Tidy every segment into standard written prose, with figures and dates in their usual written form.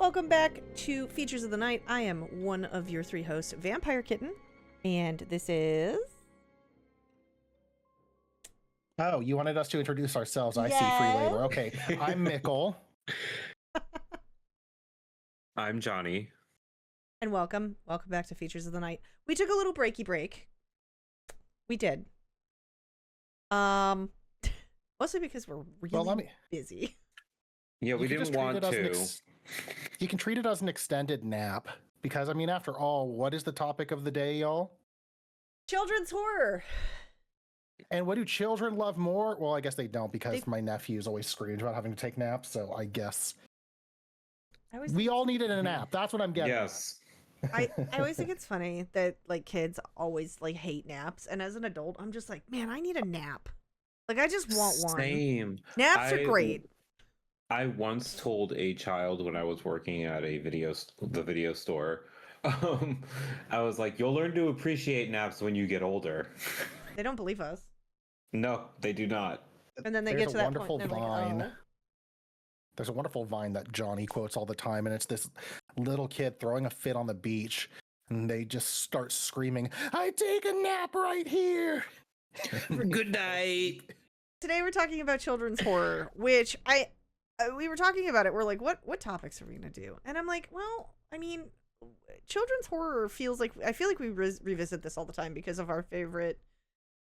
Welcome back to Features of the Night. I am one of your three hosts, VampireKitten, and this is... Oh, you wanted us to introduce ourselves. I see free Yes. labor. Okay, I'm Mickle. I'm Johnny. And welcome back to Features of the Night. We took a little breaky break. We did. Mostly because we're really busy. Yeah, we didn't want to. You can treat it as an extended nap because, I mean, after all, what is the topic of the day, y'all? Children's horror. And what do children love more? Well, I guess they don't because my nephews always screamed about having to take naps. So I guess we all needed a nap. That's what I'm getting. Yes. I always think it's funny that like kids always like hate naps, and as an adult, I'm just like, man, I need a nap. Like I just want one. Same. Naps are great. I once told a child when I was working at the video store, I was like, "You'll learn to appreciate naps when you get older." They don't believe us. No, they do not. And then they There's get to a that wonderful point, and they're vine. like, oh. There's a wonderful vine that Johnny quotes all the time, and it's this little kid throwing a fit on the beach, and they just start screaming, "I take a nap right here." Good night. Today we're talking about children's horror, which we were talking about it. We're like, what topics are we gonna do? And I'm like, well, I mean, children's horror feels like I feel like we revisit this all the time because of our favorite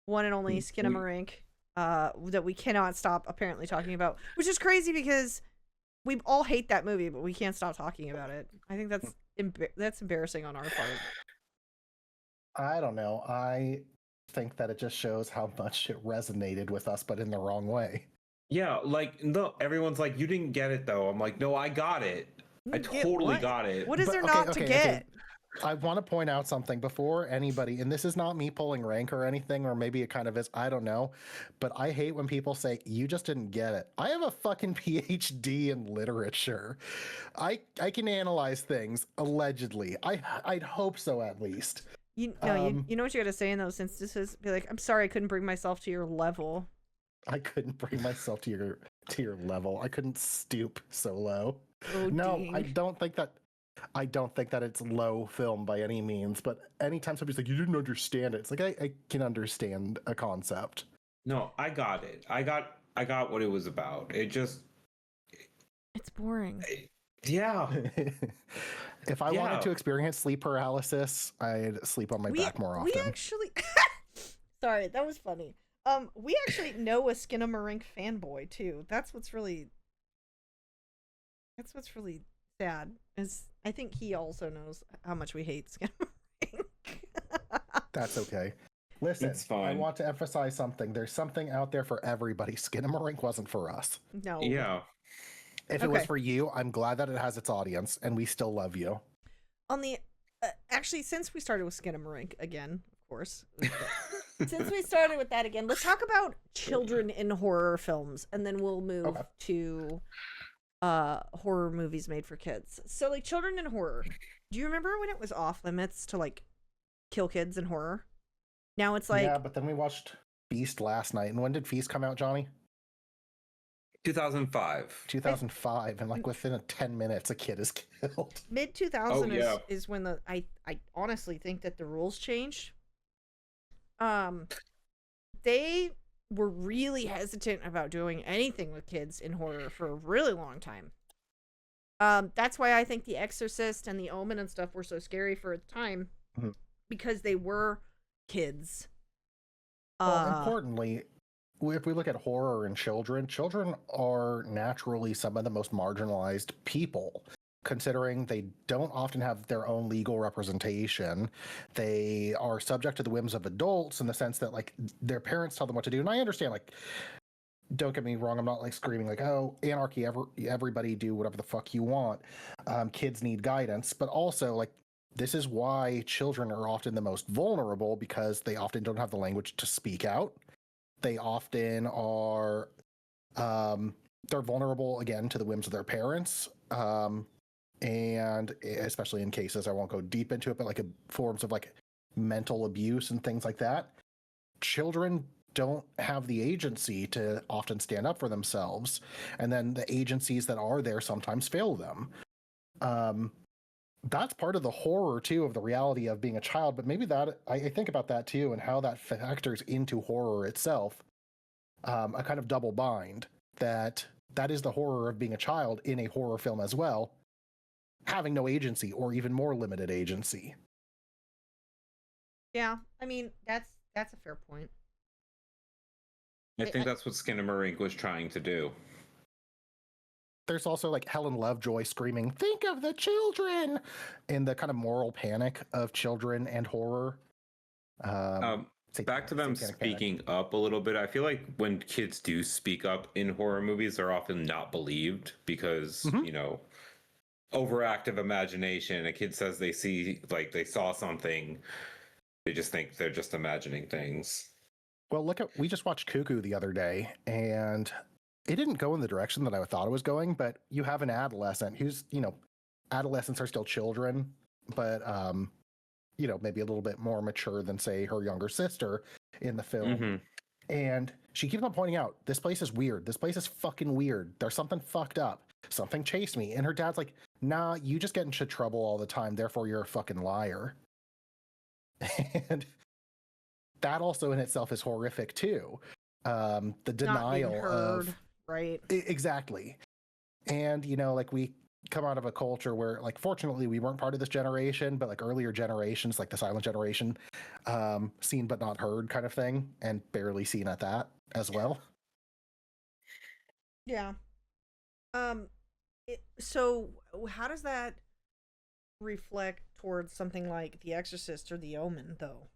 one and only Skinamarink that we cannot stop apparently talking about, which is crazy because we all hate that movie, but we can't stop talking about it. I think that's embarrassing on our part. I don't know. I think that it just shows how much it resonated with us, but in the wrong way. Yeah, like no, everyone's like, "You didn't get it though." I'm like, "No, I got it. I totally got it." What is there not to get? I want to point out something before anybody, and this is not me pulling rank or anything, or maybe it kind of is, I don't know, but I hate when people say, "You just didn't get it." I have a fucking PhD in literature. I can analyze things, allegedly. I'd hope so, at least. You know what you gotta say in those instances? Be like, "I'm sorry I couldn't bring myself to your level." I couldn't bring myself to your level. I couldn't stoop so low. Oh, no, dang. I don't think that it's low film by any means, but anytime somebody's like, "You didn't understand it," it's like I can understand a concept. No, I got it. I got what it was about. It's boring. Yeah. If I wanted to experience sleep paralysis, I'd sleep on my back more often. We actually sorry, that was funny. We actually know a Skinamarink fanboy too. That's what's really sad. Is I think he also knows how much we hate Skinamarink. That's okay. Listen, It's fine. I want to emphasize something. There's something out there for everybody. Skinamarink wasn't for us. No. Yeah. If it was for you, I'm glad that it has its audience, and we still love you. On the actually, since we started with Skinamarink again, of course. Since we started with that again, let's talk about children in horror films, and then we'll move to horror movies made for kids. So, like, children in horror. Do you remember when it was off limits to like kill kids in horror? Now it's like, yeah, but then we watched Feast last night, and when did Feast come out, Johnny? 2005. 2005, and like within 10 minutes, a kid is killed. Mid 2000 is when I honestly think that the rules changed. They were really hesitant about doing anything with kids in horror for a really long time. That's why I think The Exorcist and The Omen and stuff were so scary for its time, because they were kids. Well, importantly, if we look at horror and children are naturally some of the most marginalized people, considering they don't often have their own legal representation. They are subject to the whims of adults in the sense that, like, their parents tell them what to do. And I understand, like, don't get me wrong, I'm not like screaming like, "Oh, anarchy, everybody do whatever the fuck you want." Kids need guidance, but also, like, this is why children are often the most vulnerable, because they often don't have the language to speak out. They often are, they're vulnerable, again, to the whims of their parents. And especially in cases, I won't go deep into it, but like forms of like mental abuse and things like that. Children don't have the agency to often stand up for themselves. And then the agencies that are there sometimes fail them. That's part of the horror too of the reality of being a child. But maybe that I think about that too and how that factors into horror itself. A kind of double bind that is the horror of being a child in a horror film as well, having no agency or even more limited agency. Yeah, I mean that's a fair point. I think that's what Skinamarink was trying to do. There's also like Helen Lovejoy screaming, "Think of the children!" in the kind of moral panic of children and horror. Back to them speaking up a little bit. I feel like when kids do speak up in horror movies, they're often not believed because, you know, overactive imagination. A kid says they saw something. They just think they're just imagining things. Well, we just watched Cuckoo the other day, and it didn't go in the direction that I thought it was going, but you have an adolescent who's, you know, adolescents are still children, but, you know, maybe a little bit more mature than, say, her younger sister in the film. And she keeps on pointing out, this place is weird. This place is fucking weird. There's something fucked up. Something chased me. And her dad's like, nah, you just get into trouble all the time. Therefore, you're a fucking liar. And that also in itself is horrific, too. The denial of... Right. Exactly. And, you know, like we come out of a culture where, like, fortunately we weren't part of this generation, but like earlier generations, like the silent generation, seen but not heard kind of thing, and barely seen at that as well. Yeah. So how does that reflect towards something like The Exorcist or The Omen, though?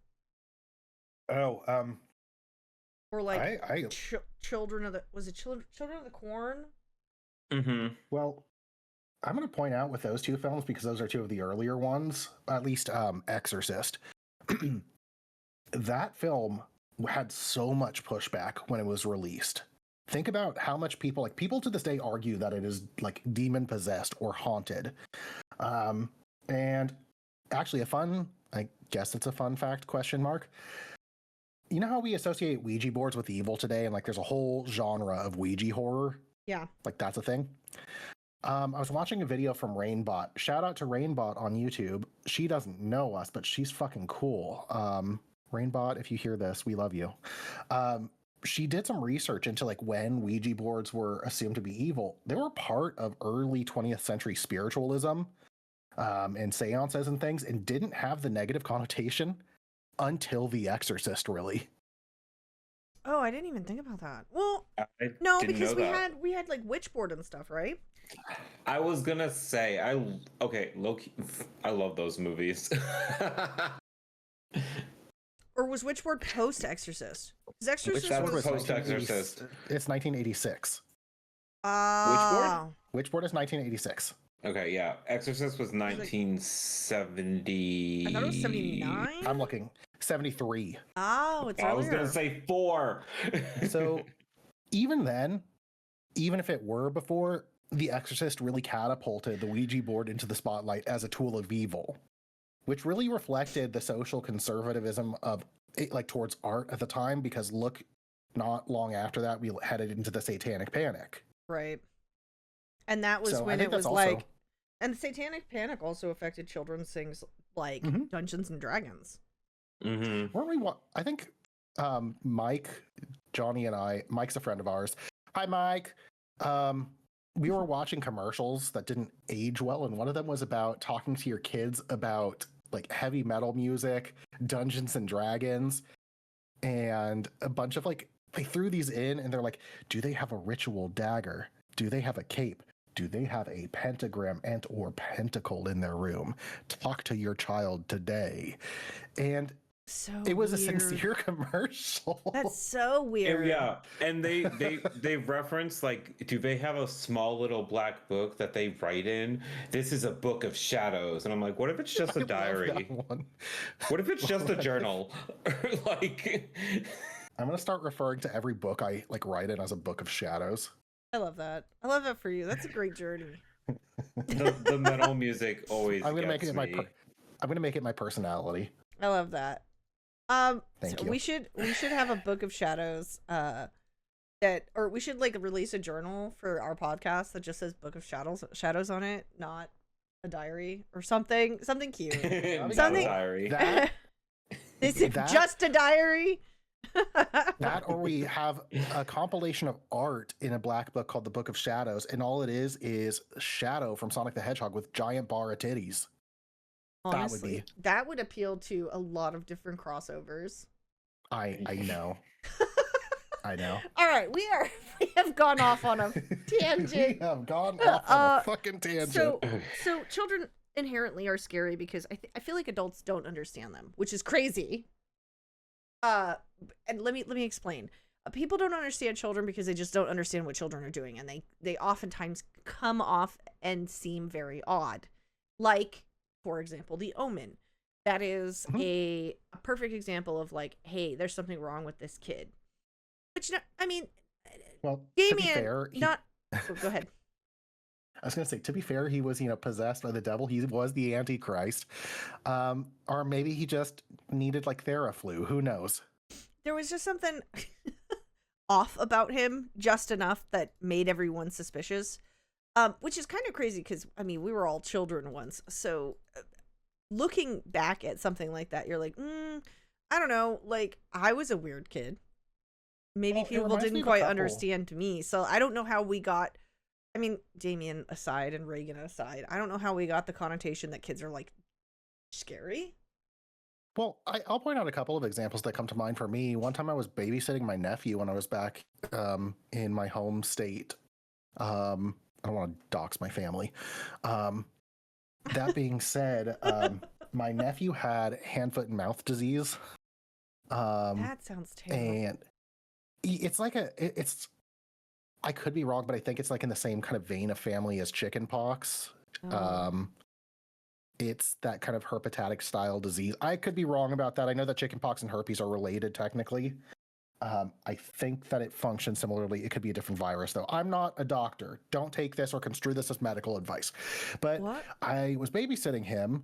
Or like Children of the Children of the Corn? Well, I'm going to point out with those two films, because those are two of the earlier ones, at least Exorcist. That film had so much pushback when it was released. Think about how much people to this day argue that it is like demon possessed or haunted. And actually I guess it's a fun fact, question mark. You know how we associate Ouija boards with evil today, and like there's a whole genre of Ouija horror? Yeah. Like that's a thing. I was watching a video from Rainbot. Shout out to Rainbot on YouTube. She doesn't know us, but she's fucking cool. Rainbot, if you hear this, we love you. She did some research into like when Ouija boards were assumed to be evil. They were part of early 20th century spiritualism and seances and things, and didn't have the negative connotation until The Exorcist, really. Oh, I didn't even think about that. Well, no, because we had like Witchboard and stuff, right? I was gonna say low-key, I love those movies. Or was Witchboard post Exorcist? Because Exorcist was post Exorcist. It's 1986. Witchboard? Witchboard is 1986. Okay, yeah. Exorcist was 1970. I thought it was 79. I'm looking. 73. Oh, it's earlier. I was gonna say 4. So even then, even if it were before, The Exorcist really catapulted the Ouija board into the spotlight as a tool of evil, which really reflected the social conservatism of it, like towards art at the time, because look, not long after that, we headed into the Satanic Panic. Right. And that was when it was like, and the Satanic Panic also affected children's things like Dungeons and Dragons. Weren't we? I think Mike, Johnny, and Mike's a friend of ours. Hi, Mike. We were watching commercials that didn't age well, and one of them was about talking to your kids about like heavy metal music, Dungeons and Dragons, and a bunch of like, they threw these in, and they're like, do they have a ritual dagger? Do they have a cape? Do they have a pentagram and or pentacle in their room? Talk to your child today. And so it was weird. A sincere commercial. That's so weird. Yeah, and they reference like, do they have a small little black book that they write in? This is a book of shadows, and I'm like, what if it's just a diary? What if it's just a journal? Like, I'm gonna start referring to every book I like write in as a book of shadows. I love that. I love that for you. That's a great journey. the metal music always. I'm gonna make it my personality. I love that. Thank you. We should have a book of shadows. Or we should like release a journal for our podcast that just says Book of Shadows on it, not a diary or something cute. Not Something- a diary. Is it just a diary? That, or we have a compilation of art in a black book called the Book of Shadows, and all it is Shadow from Sonic the Hedgehog with giant bar of titties. Honestly, that would appeal to a lot of different crossovers. I know. I know. All right, we have gone off on a tangent. We have gone off on a fucking tangent. So children inherently are scary because I feel like adults don't understand them, which is crazy. And let me explain. People don't understand children because they just don't understand what children are doing, and they oftentimes come off and seem very odd. Like, for example, The Omen. That is a perfect example of like, hey, there's something wrong with this kid. Which, I mean, well, Damien, to be fair, go ahead. I was gonna say, to be fair, he was, possessed by the devil. He was the Antichrist, or maybe he just needed like Theraflu. Who knows? There was just something off about him, just enough that made everyone suspicious. Which is kind of crazy because I mean we were all children once, so looking back at something like that, you're like, I don't know. Like I was a weird kid. Maybe people didn't quite understand me, so I don't know how we got. I mean, Damien aside and Reagan aside, I don't know how we got the connotation that kids are like scary. Well, I'll point out a couple of examples that come to mind for me. One time I was babysitting my nephew when I was back in my home state. I don't want to dox my family. That being said, my nephew had hand, foot, and mouth disease. That sounds terrible. And it's like I could be wrong, but I think it's like in the same kind of vein of family as chicken pox. It's that kind of herpetatic style disease. I could be wrong about that. I know that chickenpox and herpes are related technically. I think that it functions similarly. It could be a different virus, though. I'm not a doctor. Don't take this or construe this as medical advice. But I was babysitting him,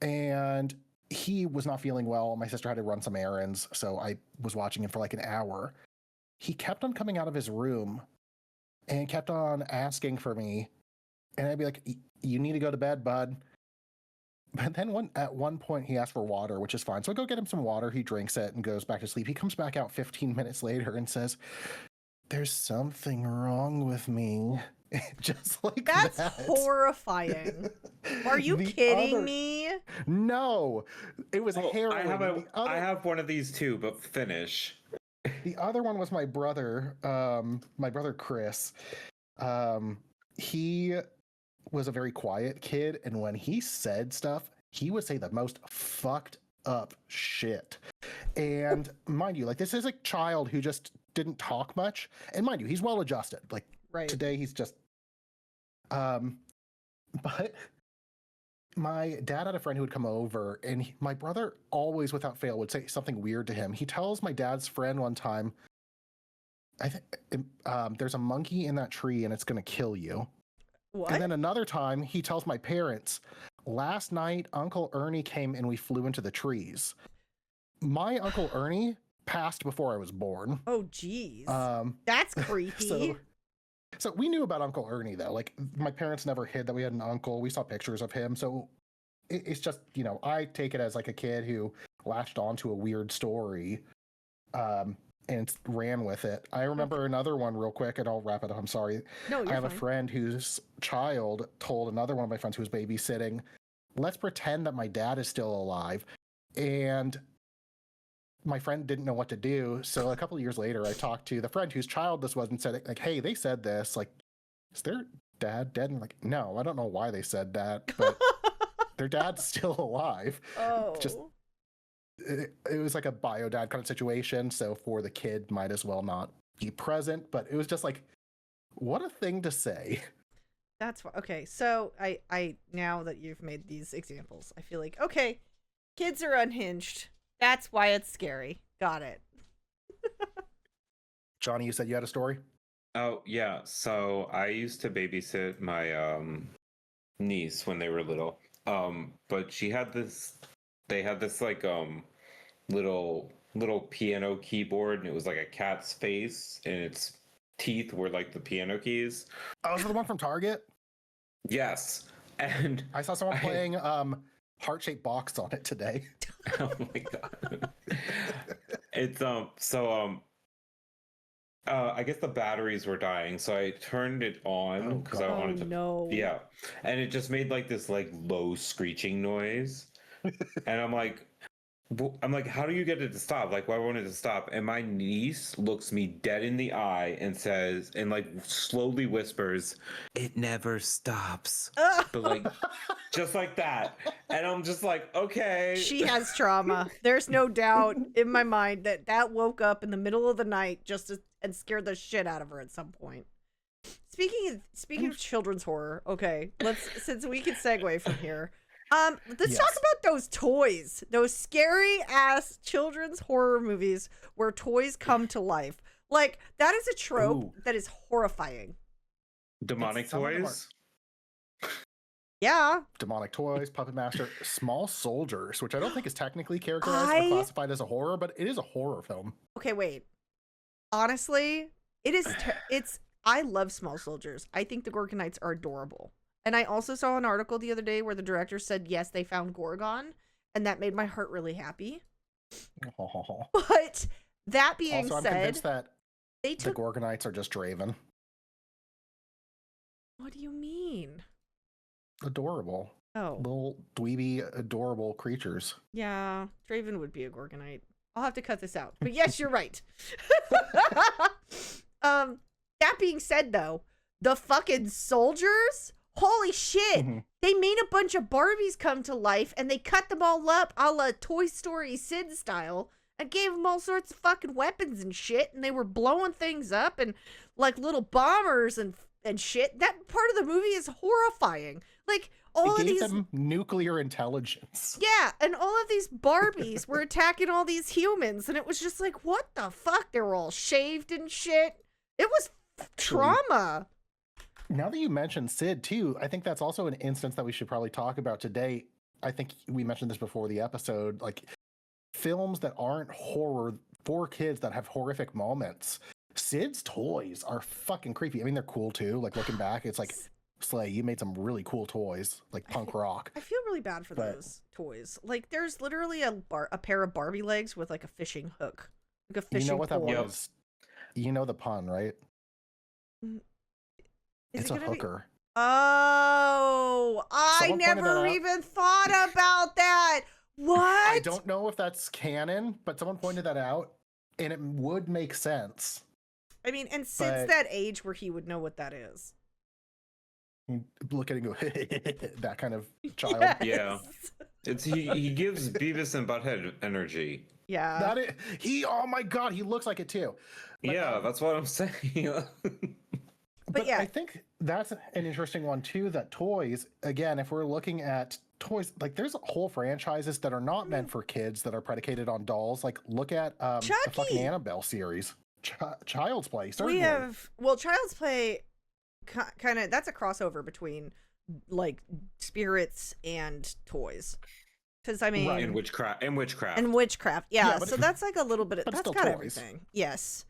and he was not feeling well. My sister had to run some errands, so I was watching him for like an hour. He kept on coming out of his room and kept on asking for me. And I'd be like, you need to go to bed, bud. But then at one point he asked for water, which is fine. So I go get him some water. He drinks it and goes back to sleep. He comes back out 15 minutes later and says, there's something wrong with me. Just like That's that. Horrifying. Are you kidding me? No, it was harrowing. I have one of these too, but finish. The other one was my brother Chris. He was a very quiet kid, and when he said stuff, he would say the most fucked up shit. And mind you, like, this is a child who just didn't talk much, and mind you, he's well adjusted. Like, right. Today he's just but my dad had a friend who would come over, and my brother always without fail would say something weird to him. He tells my dad's friend one time, I think there's a monkey in that tree and it's gonna kill you. What? And then another time he tells my parents, last night Uncle Ernie came and we flew into the trees. My Uncle Ernie passed before I was born. Oh geez. That's creepy. So we knew about Uncle Ernie, though. Like, my parents never hid that we had an uncle. We saw pictures of him. So it's just, I take it as like a kid who latched onto a weird story and ran with it. I remember another one real quick, and I'll wrap it up. I'm sorry. No, you're I have fine. a friend whose child told another one of my friends who was babysitting, let's pretend that my dad is still alive. And my friend didn't know what to do. So a couple of years later, I talked to the friend whose child this was and said, like, hey, they said this. Like, is their dad dead? And I'm like, no, I don't know why they said that, but their dad's still alive. Oh. Just, it was like a bio dad kind of situation. So for the kid, might as well not be present. But it was just like, what a thing to say. That's okay. So I now that you've made these examples, I feel like, okay, kids are unhinged. That's why it's scary. Got it. Johnny, you said you had a story? Oh, yeah. So I used to babysit my niece when they were little. But they had this like little piano keyboard, and it was like a cat's face, and its teeth were like the piano keys. Oh, is it the one from Target? Yes. And I saw someone playing heart-shaped box on it today. oh my god. It's I guess the batteries were dying, so I turned it on because I wanted to. No. Yeah, and it just made like this like low screeching noise, and I'm like, how do you get it to stop? Like, why won't it to stop? And my niece looks me dead in the eye and says, and like slowly whispers, "It never stops." But like, just like that. And I'm just like, okay. She has trauma. There's no doubt in my mind that woke up in the middle of the night and scared the shit out of her at some point. Speaking of children's horror, okay, since we can segue from here. Let's talk about those toys. Those scary ass children's horror movies where toys come to life. Like, that is a trope that is horrifying. Demonic toys? Yeah. Demonic toys, Puppet Master, Small Soldiers, which I don't think is technically characterized or classified as a horror, but it is a horror film. Okay, wait. Honestly, I love Small Soldiers. I think the Gorgonites are adorable. And I also saw an article the other day where the director said, yes, they found Gorgon, and that made my heart really happy. Oh. But that being also, I'm said, convinced that the Gorgonites are just Draven. What do you mean? Adorable. Oh. Little dweeby, adorable creatures. Yeah, Draven would be a Gorgonite. I'll have to cut this out. But yes, you're right. That being said, though, the fucking soldiers... Holy shit! They made a bunch of Barbies come to life and they cut them all up a la Toy Story Sid style and gave them all sorts of fucking weapons and shit, and they were blowing things up and like little bombers and shit. That part of the movie is horrifying. Like all it of gave these them nuclear intelligence. Yeah, and all of these Barbies were attacking all these humans, and it was just like, what the fuck? They were all shaved and shit. It was trauma. Now that you mentioned Sid too, I think that's also an instance that we should probably talk about today. I think we mentioned this before the episode, like films that aren't horror for kids that have horrific moments. Sid's toys are fucking creepy. I mean, they're cool too. Like looking back, it's like, Slay, you made some really cool toys, like punk rock. I feel really bad for those toys. Like there's literally a pair of Barbie legs with like a fishing hook. Like a fishing You know what that pole. was? You know the pun, right? Is it's it a hooker. Oh, I never even thought about that. What? I don't know if that's canon, but someone pointed that out, and it would make sense. I mean, and Sid's that age where he would know what that is. Look at it and go, that kind of child. Yes. Yeah. It's he gives Beavis and Butthead energy. Yeah. Oh my god, he looks like it too. But, yeah, that's what I'm saying. But yeah, I think that's an interesting one too, that toys, again, if we're looking at toys, like there's whole franchises that are not meant for kids that are predicated on dolls. Like look at the fucking Annabelle series. Child's Play, certainly. Child's Play kind of, that's a crossover between like spirits and toys. Because I mean, and witchcraft. Yeah, so that's like a little bit of, that's got everything. Yes.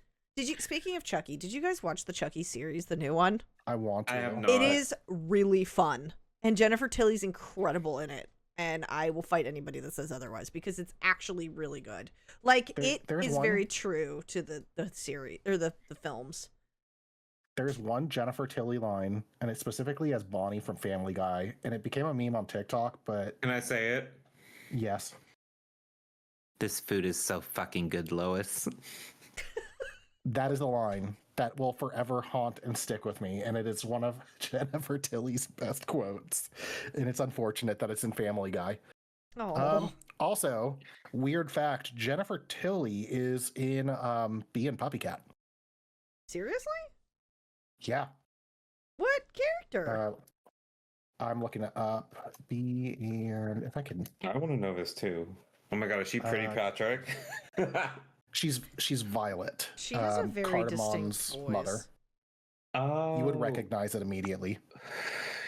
Speaking of Chucky, did you guys watch the Chucky series, the new one? I want to. I have not. It is really fun. And Jennifer Tilly's incredible in it. And I will fight anybody that says otherwise because it's actually really good. Like, it is very true to the series, or the films. There's one Jennifer Tilly line, and it's specifically as Bonnie from Family Guy, and it became a meme on TikTok, but... Can I say it? Yes. This food is so fucking good, Lois. That is a line that will forever haunt and stick with me, and it is one of Jennifer Tilly's best quotes. And it's unfortunate that it's in Family Guy. Oh. Also, weird fact: Jennifer Tilly is in Bee and Puppycat. Seriously? Yeah. What character? I'm looking it up. Bee and if I can. I want to know this too. Oh my god, is she pretty, Patrick? She's Violet. She has a very Cardamon's distinct voice. mother. Oh, you would recognize it immediately.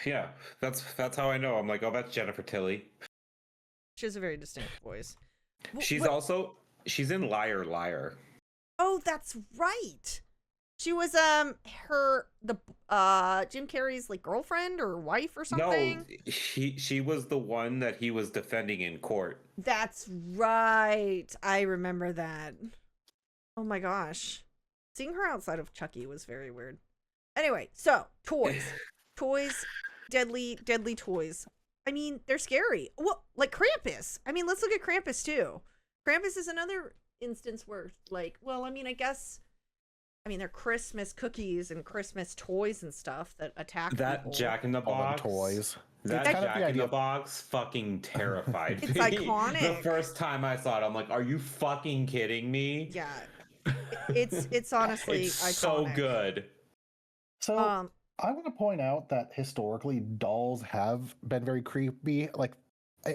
Yeah, that's how I know. I'm like, oh, that's Jennifer Tilly. She has a very distinct voice. She's in Liar Liar. Oh, that's right. She was Jim Carrey's like girlfriend or wife or something. No, she was the one that he was defending in court. That's right. I remember that. Oh my gosh. Seeing her outside of Chucky was very weird. Anyway, so toys. Toys, deadly toys. I mean, they're scary. Well, like Krampus. I mean, let's look at Krampus too. Krampus is another instance where, like, well, I mean, they're Christmas cookies and Christmas toys and stuff that attack that people. Jack in the Box toys. That Jack in the Box fucking terrified me. It's iconic. The first time I saw it, I'm like, "Are you fucking kidding me?" Yeah, it's honestly it's iconic. so good. So I want to point out that historically dolls have been very creepy, like,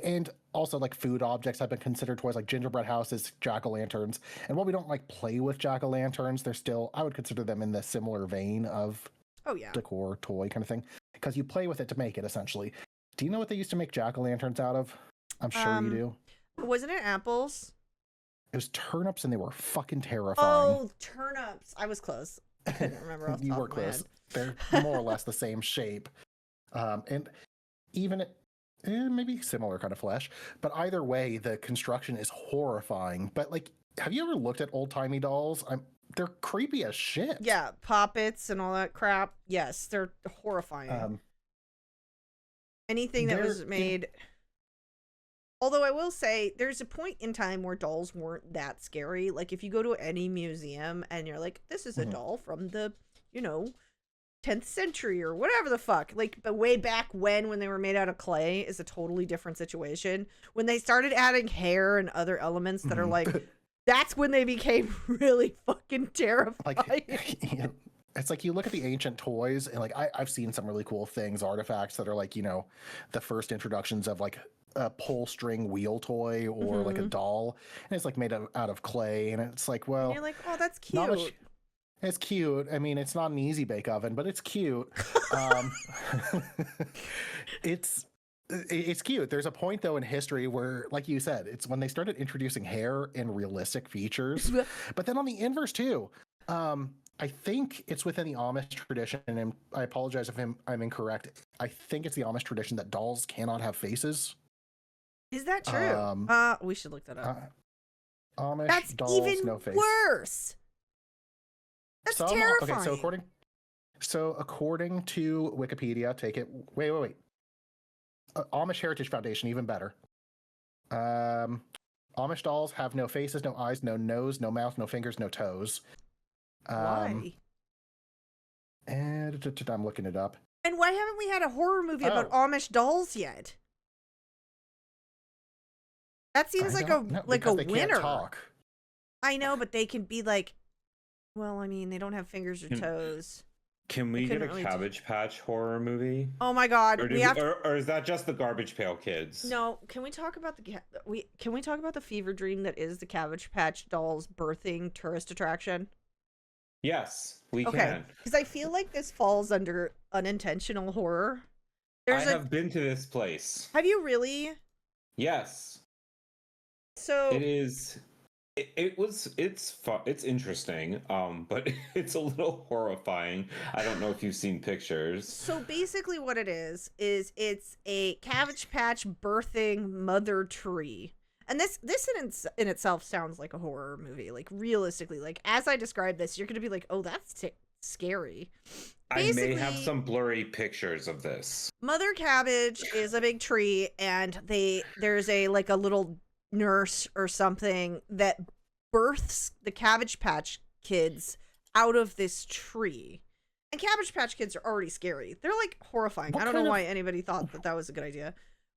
and also like food objects have been considered toys, like gingerbread houses, jack-o'-lanterns. And while we don't like play with jack-o'-lanterns, they're still, I would consider them in the similar vein of decor toy kind of thing, because you play with it to make it essentially. Do you know what they used to make jack-o'-lanterns out of? I'm sure you do. Wasn't it apples? It was turnips, and they were fucking terrifying. Oh, turnips! I was close. I couldn't remember. Off the You top were of my close. head. They're more or less the same shape, and even maybe similar kind of flesh. But either way, the construction is horrifying. But like, have you ever looked at old-timey dolls? They're creepy as shit. Yeah, poppets and all that crap. Yes, they're horrifying. Anything that was made. Although I will say, there's a point in time where dolls weren't that scary. Like, if you go to any museum and you're like, this is a doll from the, 10th century or whatever the fuck. Like, but way back when they were made out of clay is a totally different situation. When they started adding hair and other elements that are like, that's when they became really fucking terrifying. Like, it's like you look at the ancient toys, and like I've seen some really cool things, artifacts that are like, the first introductions of like a pull string wheel toy or like a doll, and it's like made out of clay, and it's like, well, and you're like, oh, that's cute. It's cute. I mean, it's not an easy bake oven, but it's cute. It's cute. There's a point though in history where, like you said, it's when they started introducing hair and realistic features. But then on the inverse too, I think it's within the Amish tradition, and I apologize if I'm incorrect. I think it's the Amish tradition that dolls cannot have faces. Is that true? We should look that up. Amish That's dolls, even no face. worse. That's terrifying. Okay, so according to Wikipedia, take it. Wait. Amish Heritage Foundation, even better. Amish dolls have no faces, no eyes, no nose, no mouth, no fingers, no toes. Why? And I'm looking it up. And why haven't we had a horror movie about Amish dolls yet? That seems like a winner. Can't talk. I know, but they can be like, well, I mean, they don't have fingers or toes. Can we get a Cabbage Patch horror movie? Oh my god, or is that just the Garbage Pail Kids? No, can we talk about the fever dream that is the Cabbage Patch Dolls birthing tourist attraction? Yes, we can. Because I feel like this falls under unintentional horror. I have been to this place. Have you really? Yes. So it is. It's fun. It's interesting, but it's a little horrifying. I don't know if you've seen pictures. So basically what it is it's a Cabbage Patch birthing mother tree. And this in itself sounds like a horror movie. Like, realistically, like, as I describe this, you're going to be like, oh, that's scary. Basically, I may have some blurry pictures of this. Mother Cabbage is a big tree, and there's a little nurse or something that births the Cabbage Patch Kids out of this tree. And Cabbage Patch Kids are already scary. They're like horrifying. I don't know why anybody thought that was a good idea.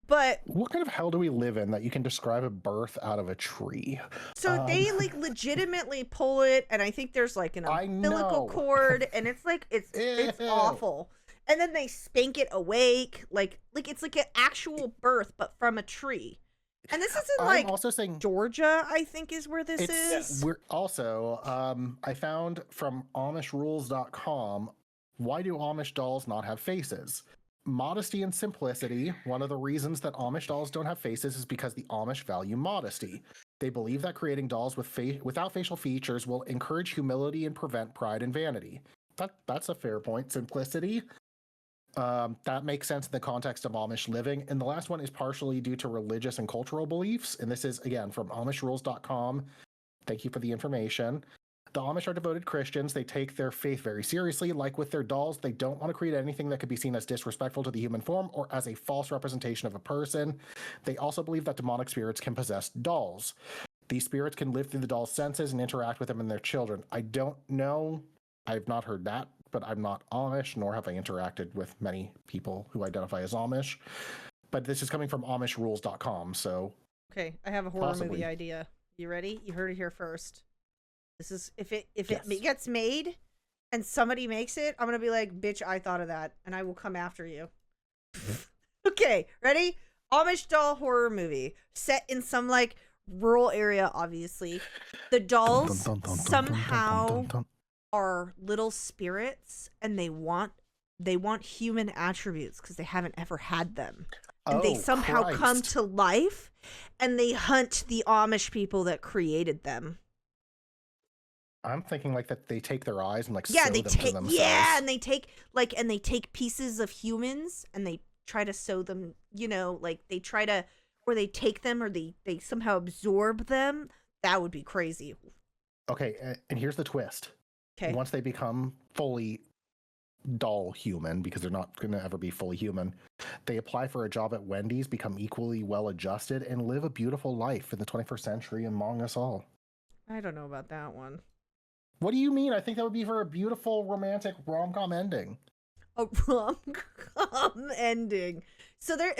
But what kind of hell do we live in that you can describe a birth out of a tree? So they like legitimately pull it, and I think there's like an umbilical cord, and it's like it's awful. And then they spank it awake, like it's like an actual birth, but from a tree. And this isn't like also saying Georgia, I think, is where this is. We're also, I found from AmishRules.com, why do Amish dolls not have faces? Modesty and simplicity. One of the reasons that Amish dolls don't have faces is because the Amish value modesty. They believe that creating dolls without facial features will encourage humility and prevent pride and vanity. That's a fair point. Simplicity. That makes sense in the context of Amish living. And the last one is partially due to religious and cultural beliefs. And this is, again, from amishrules.com. Thank you for the information. The Amish are devoted Christians. They take their faith very seriously. Like with their dolls, they don't want to create anything that could be seen as disrespectful to the human form or as a false representation of a person. They also believe that demonic spirits can possess dolls. These spirits can live through the doll's senses and interact with them and their children. I don't know. I've not heard that, but I'm not Amish, nor have I interacted with many people who identify as Amish. But this is coming from amishrules.com, so... Okay, I have a horror movie idea. You ready? You heard it here first. This is if it gets made and somebody makes it, I'm gonna be like, bitch, I thought of that, and I will come after you. Okay, ready? Amish doll horror movie set in some like rural area, obviously. The dolls somehow are little spirits, and they want human attributes because they haven't ever had them. And they somehow come to life, and they hunt the Amish people that created them. I'm thinking like that they take their eyes and like sew them to themselves. Yeah, and they take pieces of humans and they try to sew them, you know, like they take them or they somehow absorb them. That would be crazy. Okay, and here's the twist. Okay. Once they become fully doll human, because they're not going to ever be fully human, they apply for a job at Wendy's, become equally well adjusted, and live a beautiful life in the 21st century among us all. I don't know about that one. What do you mean? I think that would be for a beautiful romantic rom-com ending. A rom-com ending. So there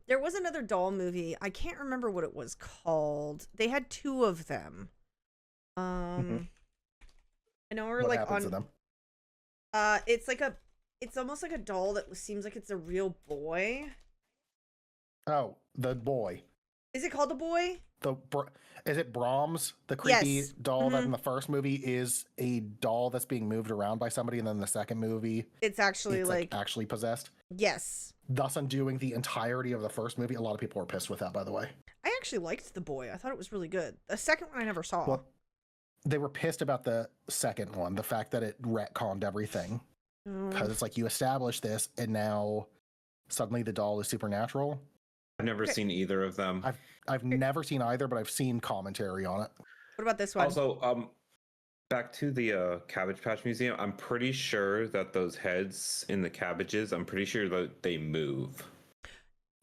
there was another doll movie. I can't remember what it was called. They had two of them. I know we're what like happens on to them? It's almost like a doll that seems like it's a real boy. Oh, the boy. Is it called the boy? Is it Brahms, the creepy doll that in Mm-hmm. the first movie is a doll that's being moved around by somebody, and then in the second movie It's actually like actually possessed? Yes. Thus undoing the entirety of the first movie. A lot of people were pissed with that, by the way. I actually liked the boy. I thought it was really good. The second one I never saw. Well, they were pissed about the second one, the fact that it retconned everything. Because it's like you established this, and now suddenly the doll is supernatural. I've never seen either of them. I've never seen either, but I've seen commentary on it. What about this one? Also, back to the Cabbage Patch Museum. I'm pretty sure that those heads in the cabbages, I'm pretty sure that they move.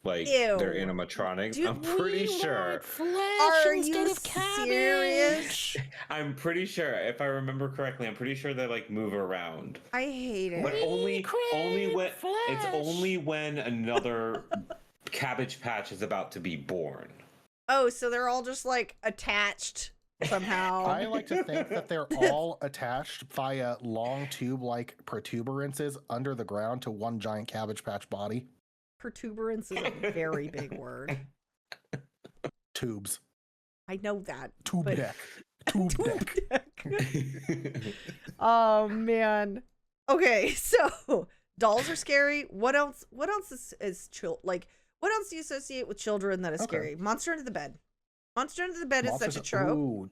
Like, Ew. they're animatronics. Dude, I'm pretty sure. Are you serious? I'm pretty sure, if I remember correctly, I'm pretty sure they like move around. I hate it. But only when another Cabbage Patch is about to be born. Oh, so they're all just like attached somehow. I like to think that they're all attached via long tube-like protuberances under the ground to one giant Cabbage Patch body. Protuberance is a very big word. Tubes. I know that. Tube but... deck. Tube deck. Oh man. Okay, so dolls are scary. What else? What else is like? What else do you associate with children that is scary? Monster Under the Bed. Monster Under the Bed is such a trope. Ooh.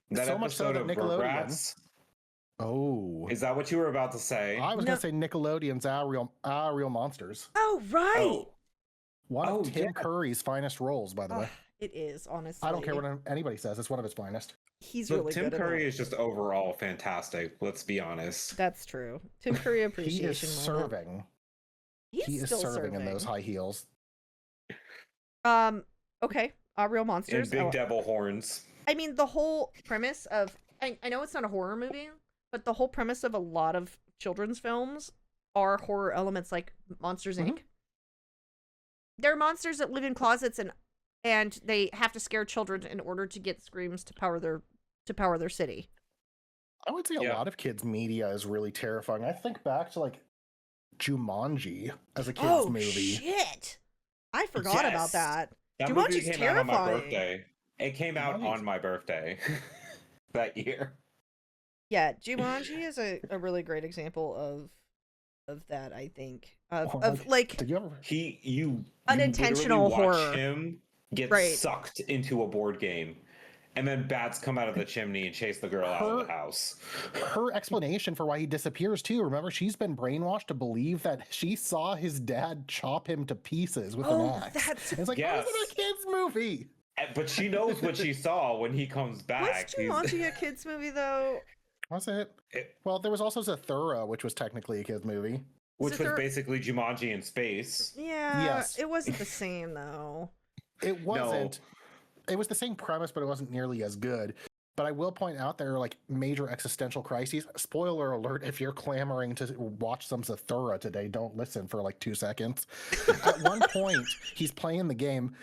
That so much so episode that of Nickelodeon. Rugrats. Oh. Is that what you were about to say? I was going to say Nickelodeon's Real Monsters. Oh, right. Oh. One of Tim Curry's finest roles, by the way. It is, honestly. I don't care what anybody says. It's one of his finest. He's Look, really Tim good. Curry is just overall fantastic. Let's be honest. That's true. Tim Curry appreciation. He is serving. He is serving in those high heels. Okay. Real Monsters. And big devil horns. I mean, the whole premise of I know it's not a horror movie, but the whole premise of a lot of children's films are horror elements, like Monsters Inc. They're monsters that live in closets and they have to scare children in order to get screams to power their city. I would say a lot of kids' media is really terrifying. I think back to like Jumanji as a kids' movie. Shit! I forgot about that. That Jumanji's movie came terrifying. out on my birthday. It came out on my birthday that year. Yeah, Jumanji is a really great example of that, I think. Of like did you ever unintentional you watch horror. Him gets sucked into a board game, and then bats come out of the chimney and chase the girl out of the house. Her explanation for why he disappears too. Remember, she's been brainwashed to believe that she saw his dad chop him to pieces with an axe. It's like, yes. It was a kid's movie. But she knows what she saw when he comes back. Was Jumanji a kid's movie though? Was it? Well, there was also Zathura, which was technically a kid's movie. Which was basically Jumanji in space. Yeah. Yes. It wasn't the same though. It wasn't. No. It was the same premise, but it wasn't nearly as good. But I will point out there are like major existential crises. Spoiler alert, if you're clamoring to watch some Zathura today, don't listen for like 2 seconds. At one point, he's playing the game,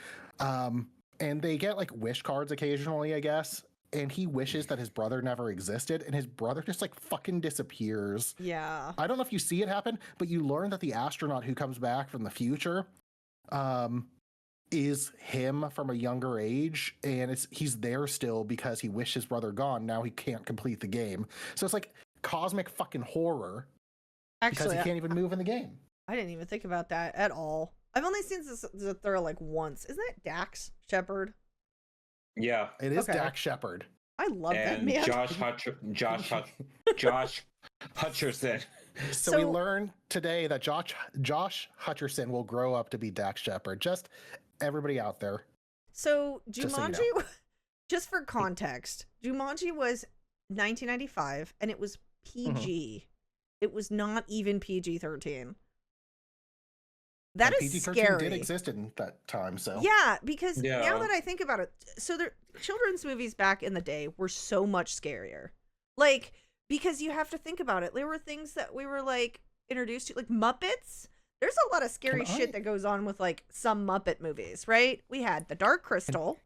and they get like wish cards occasionally, I guess. And he wishes that his brother never existed, and his brother just like fucking disappears. Yeah. I don't know if you see it happen, but you learn that the astronaut who comes back from the future, is him from a younger age, and he's there still because he wished his brother gone. Now he can't complete the game, so it's like cosmic fucking horror. Actually, because he can't even move in the game. I didn't even think about that at all. I've only seen Zathura like once. Isn't that Dax Shepard? Yeah, it is Dax Shepard. I love that man. Josh Hutcherson. So we learned today that Josh Hutcherson will grow up to be Dax Shepard. Just everybody out there. So Jumanji, just for context, Jumanji was 1995 and it was PG. It was not even PG-13. That is PG-13 scary. Did exist in that time, so yeah, because now that I think about it, so the children's movies back in the day were so much scarier. Like, because you have to think about it, there were things that we were like introduced to, like Muppets. There's a lot of scary shit that goes on with like some Muppet movies, right? We had The Dark Crystal.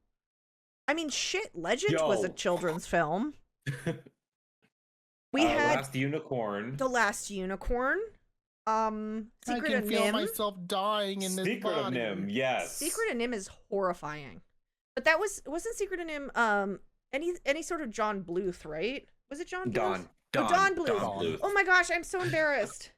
I mean, shit, Legend was a children's film. We had Last Unicorn. The Last Unicorn. Secret I can feel myself dying in this body. Secret of Nim, yes. Secret of Nim is horrifying. But that wasn't Secret of Nim any sort of John Bluth, right? Was it John Bluth? Don Bluth. Oh my gosh, I'm so embarrassed.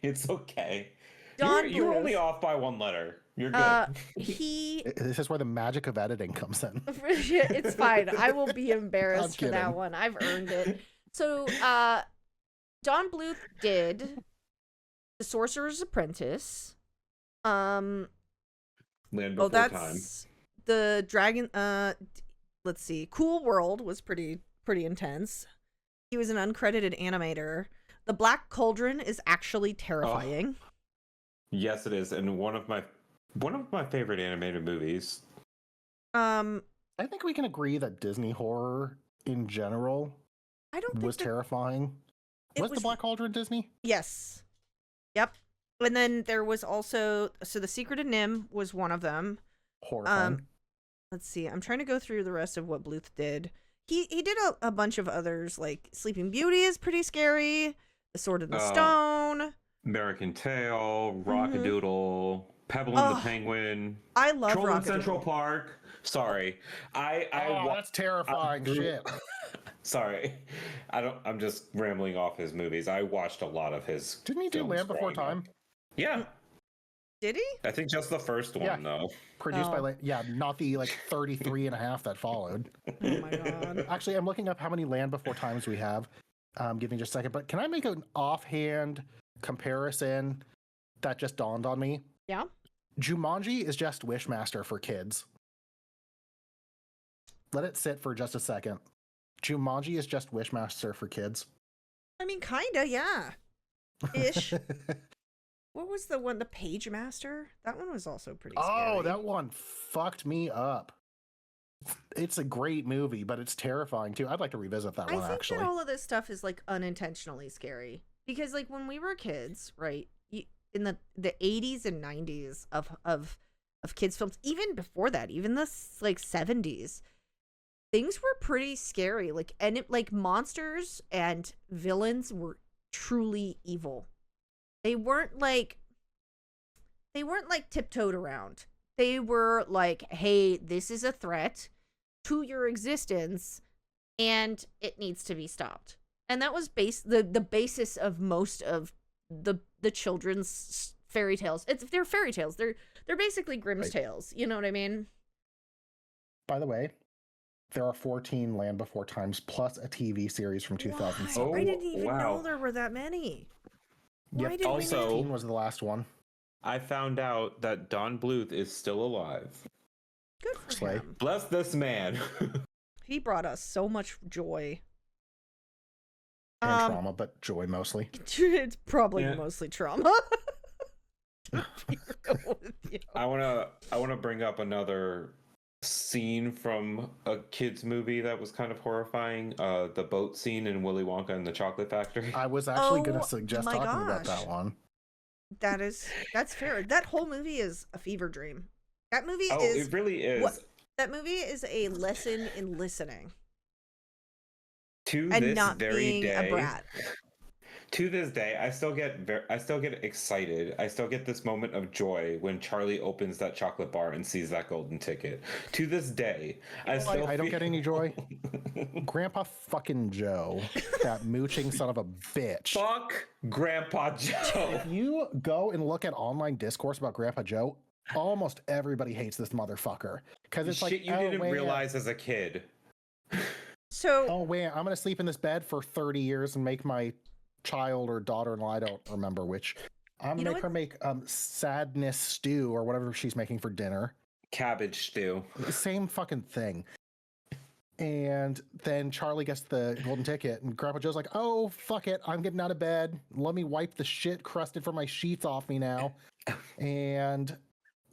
It's okay. You're only off by one letter. You're good. This is where the magic of editing comes in. It's fine. I will be embarrassed for that one. I've earned it. So, Don Bluth did The Sorcerer's Apprentice. Land Before Time. The Dragon. Let's see. Cool World was pretty intense. He was an uncredited animator. The Black Cauldron is actually terrifying. Oh, yes, it is, and one of my favorite animated movies. I think we can agree that Disney horror in general was terrifying. Was The Black Cauldron Disney? Yes. Yep. And then there was also The Secret of Nim was one of them. Horrifying. Let's see. I'm trying to go through the rest of what Bluth did. He did a bunch of others, like Sleeping Beauty is pretty scary. The Sword in the Stone. American Tail, Rockadoodle, Pebble and the Penguin. I love Troll in Rockadoodle. Central Park. Sorry. That's terrifying shit. Sorry. I'm just rambling off his movies. I watched a lot of his. Didn't he do Land Before Time? Yeah. Did he? I think just the first one, though. Produced by, not the 33 and a half that followed. Oh my god. Actually, I'm looking up how many Land Before Times we have. Give me just a second. But can I make an offhand comparison that just dawned on me? Yeah. Jumanji is just Wishmaster for kids. Let it sit for just a second. Jumanji is just Wishmaster for kids. I mean, kinda, yeah. Ish. What was the one? The Page Master? That one was also pretty scary. Oh, that one fucked me up. It's a great movie, but it's terrifying too. I'd like to revisit that one, actually. I think that all of this stuff is like unintentionally scary. Because like when we were kids, right, in the 80s and 90s of kids films, even before that, even the like 70s, things were pretty scary. Like, and like monsters and villains were truly evil. They weren't like tiptoed around. They were like, hey, this is a threat to your existence and it needs to be stopped. And that was the basis of most of the children's fairy tales. They're fairy tales. They're basically Grimm's tales. You know what I mean? By the way, there are 14 Land Before Times plus a TV series from 2007. I didn't even know there were that many. Why did we 16 was the last one. I found out that Don Bluth is still alive. Good for him. Bless this man. He brought us so much joy. And trauma, but joy mostly. It's probably mostly trauma. I wanna bring up another scene from a kid's movie that was kind of horrifying. The boat scene in Willy Wonka and the Chocolate Factory. I was actually gonna suggest talking about that one. That's fair. That whole movie is a fever dream. That movie is. It really is. That movie is a lesson in listening. To and this not very being day, a brat. To this day, I still get excited. I still get this moment of joy when Charlie opens that chocolate bar and sees that golden ticket. To this day, I don't get any joy. Grandpa fucking Joe, that mooching son of a bitch. Fuck Grandpa Joe. If you go and look at online discourse about Grandpa Joe, almost everybody hates this motherfucker because it's shit like you didn't realize as a kid. So I'm gonna sleep in this bed for 30 years and make my child or daughter-in-law, I don't remember which, I'm gonna make her make sadness stew or whatever she's making for dinner. Cabbage stew. Same fucking thing. And then Charlie gets the golden ticket and Grandpa Joe's like, oh, fuck it, I'm getting out of bed. Let me wipe the shit crusted from my sheets off me now. And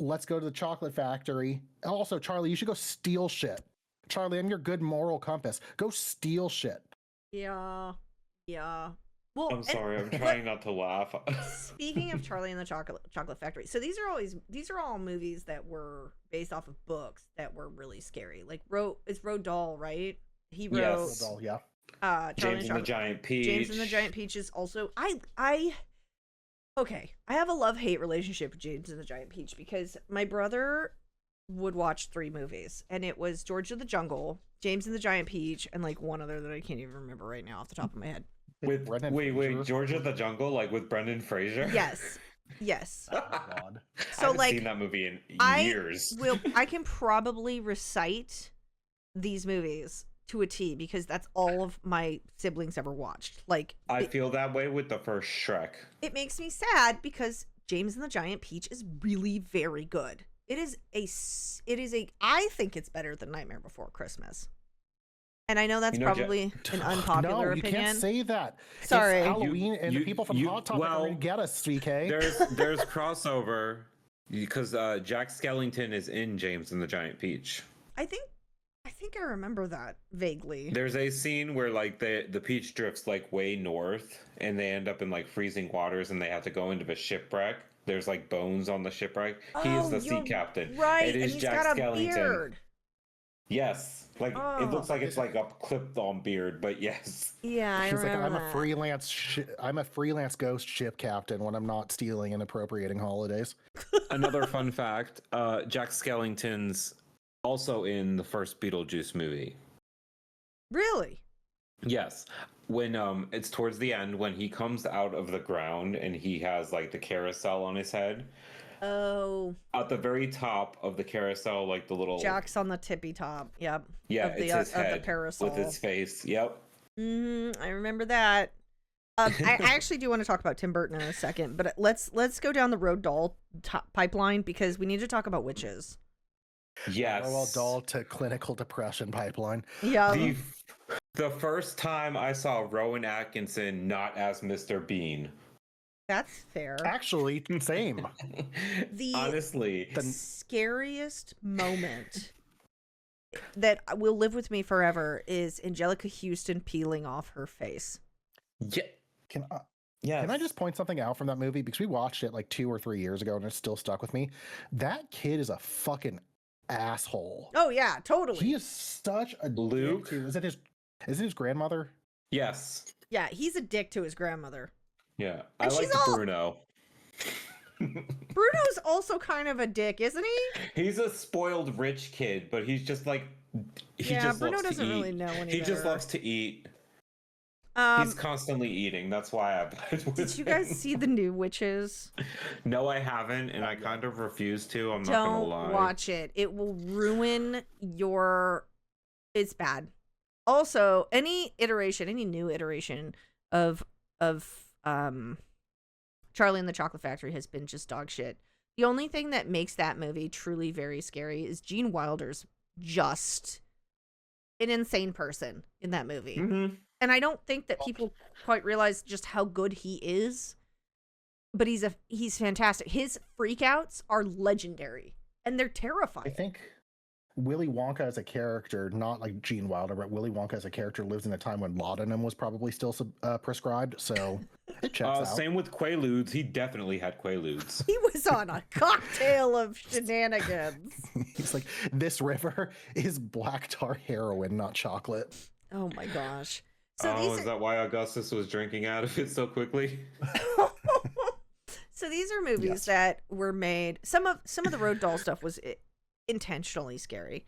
let's go to the chocolate factory. Also, Charlie, you should go steal shit. Charlie, I'm your good moral compass. Go steal shit. Yeah. Well, I'm sorry, I'm trying not to laugh. Speaking of Charlie and the Chocolate Factory, so these are all movies that were based off of books that were really scary. Like it's Roald Dahl, right? He wrote Roald Dahl, yeah. James and the Giant Peach. James and the Giant Peach is also I have a love-hate relationship with James and the Giant Peach because my brother would watch 3 movies, and it was George of the Jungle, James and the Giant Peach, and like one other that I can't even remember right now off the top of my head. Wait, George of the Jungle, like with Brendan Fraser? Yes. Oh, God. So I haven't like seen that movie in years. I can probably recite these movies to a T because that's all of my siblings ever watched. Like I feel that way with the first Shrek. It makes me sad because James and the Giant Peach is really very good. It is a I think it's better than Nightmare Before Christmas. And I know that's probably an unpopular opinion. No, you can't say that. Sorry. It's Halloween, and the people from Hot Topic are going to get us, VK. There's crossover because Jack Skellington is in James and the Giant Peach. I think I remember that vaguely. There's a scene where like the Peach drifts like way north, and they end up in like freezing waters, and they have to go into the shipwreck. There's like bones on the shipwreck. He is the sea captain. Right, it is and he's Jack got a Skellington. Beard. Yes, like it looks like it's like a clipped-on beard, but yes. Yeah, I remember that. I'm a freelance ghost ship captain when I'm not stealing and appropriating holidays. Another fun fact: Jack Skellington's also in the first Beetlejuice movie. Really? Yes. When it's towards the end when he comes out of the ground and he has like the carousel on his head. Oh. At the very top of the carousel, like the little Jack's on the tippy top. Yep. Yeah, it's his head of the parasol with his face. Yep. I remember that. I actually do want to talk about Tim Burton in a second, but let's go down the Roald Dahl pipeline because we need to talk about witches. Yes. Roald Dahl to clinical depression pipeline. Yeah. The first time I saw Rowan Atkinson not as Mr. Bean. That's fair. Actually, same. Honestly, the scariest moment that will live with me forever is Angelica Houston peeling off her face. Yeah. Can I just point something out from that movie? Because we watched it like 2 or 3 years ago and it's still stuck with me. That kid is a fucking asshole. Oh yeah, totally. He is such a Luke. Is it his grandmother? Yes. Yeah, he's a dick to his grandmother. Yeah, and I like Bruno. Bruno's also kind of a dick, isn't he? He's a spoiled rich kid, but he's just like Bruno doesn't really know any He just better. loves to eat. He's constantly eating. That's why I Did you guys see the new Witches? No, I haven't, and I kind of refuse to. I'm not gonna Don't lie. watch it. It will ruin your... It's bad. Also, any new iteration of Charlie and the Chocolate Factory has been just dog shit. The only thing that makes that movie truly very scary is Gene Wilder's just an insane person in that movie. Mm-hmm. And I don't think that people quite realize just how good he is. But he's fantastic. His freakouts are legendary, and they're terrifying. I think Willy Wonka as a character, not like Gene Wilder, but Willy Wonka as a character lives in a time when laudanum was probably still prescribed, so it checks out. Same with Quaaludes. He definitely had Quaaludes. He was on a cocktail of shenanigans. He's like, this river is black tar heroin, not chocolate. Oh my gosh. So is that why Augustus was drinking out of it so quickly? So these are movies that were made. Some of the Road Doll stuff was intentionally scary,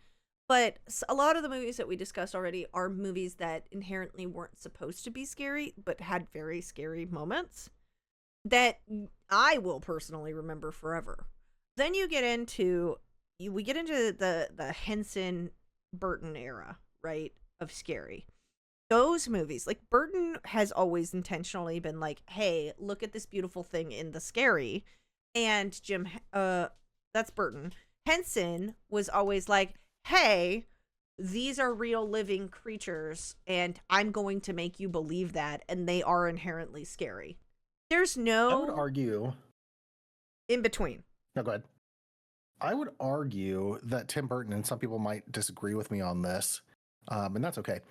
but a lot of the movies that we discussed already are movies that inherently weren't supposed to be scary, but had very scary moments that I will personally remember forever. Then we get into the Henson Burton era, right, of scary. Those movies, like Burton has always intentionally been like, hey, look at this beautiful thing in the scary. And that's Burton. Henson was always like, hey, these are real living creatures and I'm going to make you believe that. And they are inherently scary. There's no... I would argue... in between. No, go ahead. I would argue that Tim Burton, and some people might disagree with me on this, and that's okay.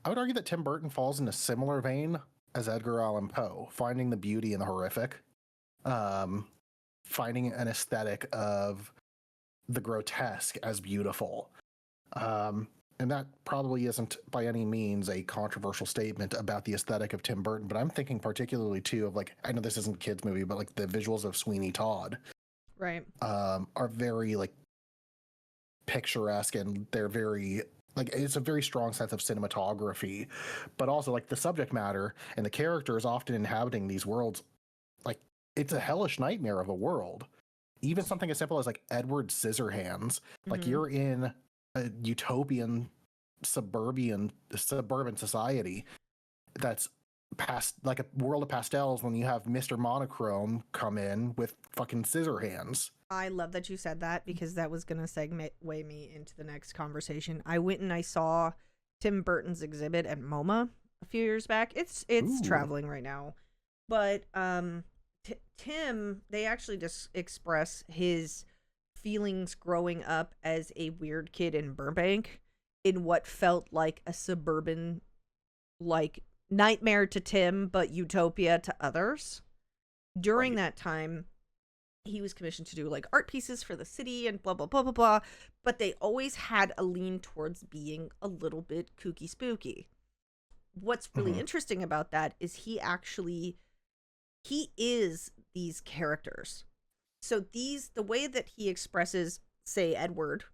I would argue that Tim Burton falls in a similar vein as Edgar Allan Poe, finding the beauty in the horrific, finding an aesthetic of the grotesque as beautiful. And that probably isn't by any means a controversial statement about the aesthetic of Tim Burton, but I'm thinking particularly too of, like, I know this isn't a kid's movie, but like the visuals of Sweeney Todd, right, are very like picturesque, and they're very... like, it's a very strong sense of cinematography, but also like the subject matter and the characters often inhabiting these worlds. Like, it's a hellish nightmare of a world. Even something as simple as like Edward Scissorhands, like you're in a utopian suburban society that's past like a world of pastels when you have Mr. Monochrome come in with fucking scissor hands. I love that you said that, because that was going to segue me into the next conversation. I went and I saw Tim Burton's exhibit at MoMA a few years back. It's traveling right now. But Tim, they actually just express his feelings growing up as a weird kid in Burbank in what felt like a suburban, like, nightmare to Tim, but utopia to others. During that time, he was commissioned to do like art pieces for the city and blah, blah, blah, blah, blah. But they always had a lean towards being a little bit kooky spooky. What's really interesting about that is he is these characters. So the way that he expresses, say, Edward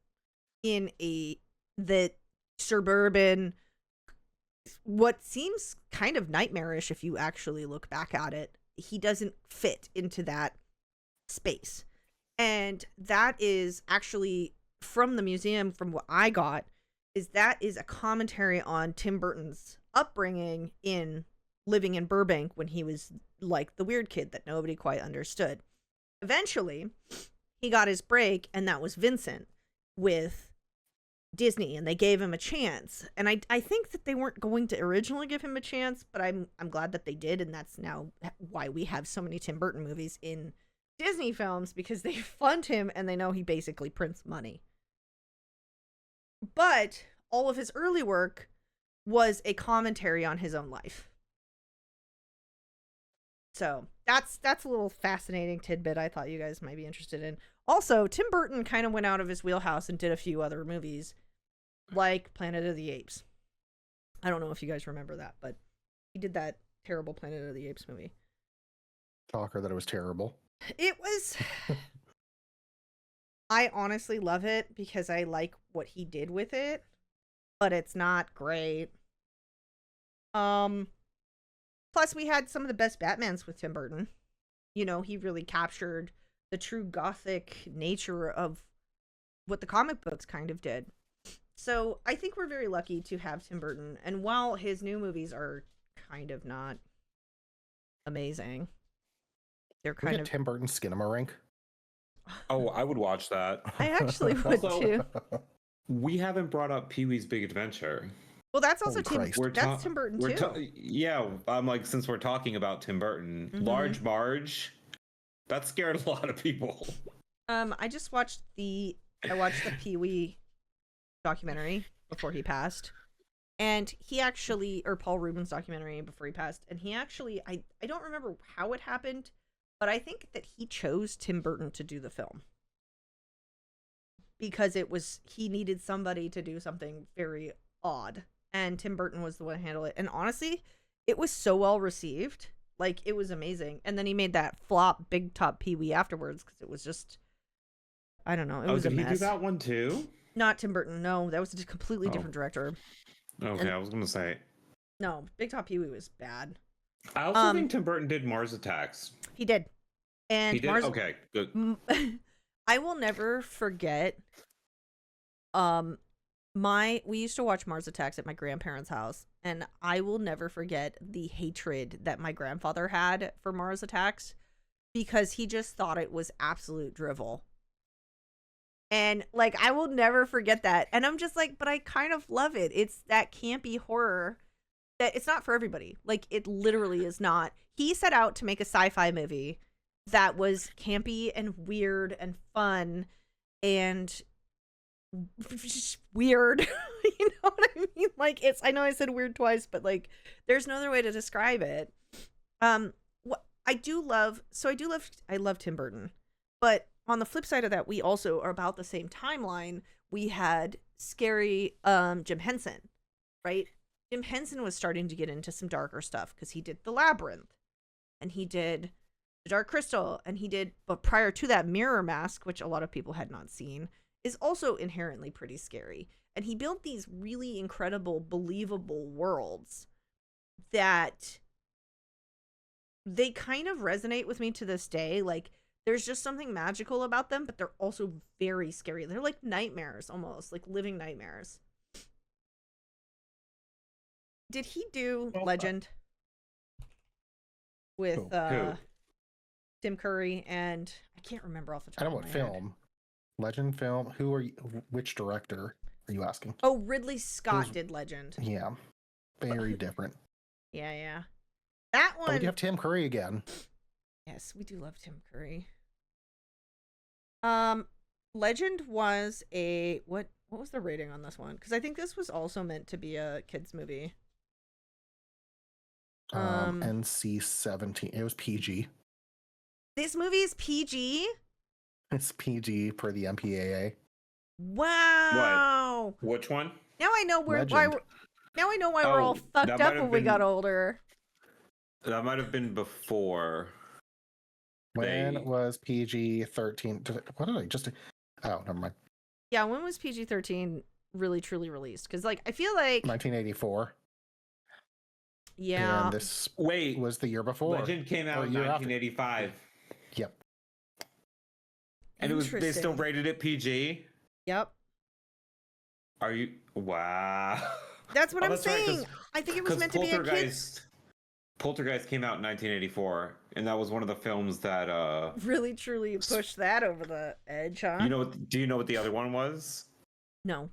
in the suburban, what seems kind of nightmarish if you actually look back at it, he doesn't fit into that space. And that is actually from the museum, from what I got, is a commentary on Tim Burton's upbringing in living in Burbank when he was like the weird kid that nobody quite understood. Eventually, he got his break, and that was Vincent with Disney, and they gave him a chance. And I think that they weren't going to originally give him a chance, but I'm glad that they did, and that's now why we have so many Tim Burton movies in Disney films, because they fund him and they know he basically prints money. But all of his early work was a commentary on his own life. So that's a little fascinating tidbit I thought you guys might be interested in. Also, Tim Burton kind of went out of his wheelhouse and did a few other movies, like Planet of the Apes. I don't know if you guys remember that, but he did that terrible Planet of the Apes movie. Shocker that it was terrible. It was... I honestly love it because I like what he did with it, but it's not great. plus we had some of the best Batmans with Tim Burton. You know, he really captured the true gothic nature of what the comic books kind of did. So I think we're very lucky to have Tim Burton. And while his new movies are kind of not amazing, they're kind of Tim Burton Skinamarink. Oh, I would watch that. I actually would Also, too. We haven't brought up Pee-wee's Big Adventure. Well, that's also Holy Christ. that's Tim Burton too. Yeah, I'm like, since we're talking about Tim Burton, Large Marge, that scared a lot of people. I just watched the Pee-wee documentary before he passed, and he actually, or Paul Rubens documentary before he passed, and he actually, I don't remember how it happened, but I think that he chose Tim Burton to do the film because he needed somebody to do something very odd, and Tim Burton was the one to handle it. And honestly, it was so well received, like it was amazing. And then he made that flop Big Top Pee-wee afterwards because it was just, I don't know, it was a mess. Did he do that one too? Not Tim Burton, no, that was a completely different director. Okay, I was gonna say. No, Big Top Pee-wee was bad. I also think Tim Burton did Mars Attacks. He did. And he did? Okay, good. I will never forget, we used to watch Mars Attacks at my grandparents' house, and I will never forget the hatred that my grandfather had for Mars Attacks because he just thought it was absolute drivel. And like, I will never forget that. And I'm just like, but I kind of love it. It's that campy horror that it's not for everybody. Like, it literally is not. He set out to make a sci-fi movie that was campy and weird and fun and just weird. You know what I mean? Like, I know I said weird twice, but like, there's no other way to describe it. What I love Tim Burton, but on the flip side of that, we also are about the same timeline. We had scary Jim Henson, right? Jim Henson was starting to get into some darker stuff because he did The Labyrinth and he did The Dark Crystal and but prior to that, Mirror Mask, which a lot of people had not seen, is also inherently pretty scary. And he built these really incredible, believable worlds that they kind of resonate with me to this day. Like, there's just something magical about them, but they're also very scary. They're like nightmares, almost like living nightmares. Did he do Legend with Tim Curry and I can't remember off the top of my head. I don't know what film. Legend film. Who are you? Which director are you asking? Oh, Ridley Scott did Legend. Yeah, very different. Yeah. That one. Oh, we have Tim Curry again. Yes, we do love Tim Curry. Legend was what was the rating on this one? Because I think this was also meant to be a kids movie. NC-17. It was PG. This movie is PG? It's PG per the MPAA. Wow. What? Which one? Now I know why we're all fucked up when we got older. That might have been before. When was PG-13? What did I just do? Oh, never mind. Yeah, when was PG-13 really truly released? Because like I feel like 1984. Yeah. And this was the year before. Legend came out in 1985. Yep. And they still rated it PG? Yep. Are you? Wow. That's what I'm saying. Right, I think it was meant to be a kid's. Poltergeist came out in 1984, and that was one of the films that really truly pushed that over the edge, huh? Do you know what the other one was? No.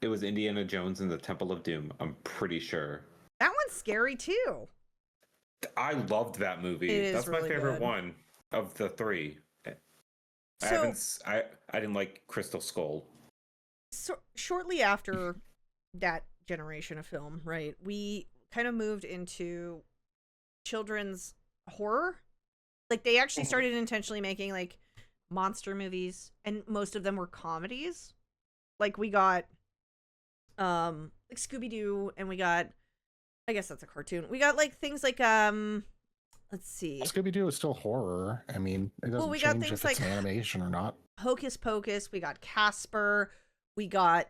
It was Indiana Jones and the Temple of Doom. I'm pretty sure. That one's scary too. I loved that movie. That's really my favorite one of the three. I didn't like Crystal Skull. So shortly after that generation of film, right? We kind of moved into children's horror. Like they actually started intentionally making like monster movies, and most of them were comedies. Like we got like Scooby-Doo, and we got, I guess that's a cartoon. We got like things like let's see. Scooby-Doo is still horror. I mean, it doesn't we change got things if like it's animation or not. Hocus Pocus, we got Casper, we got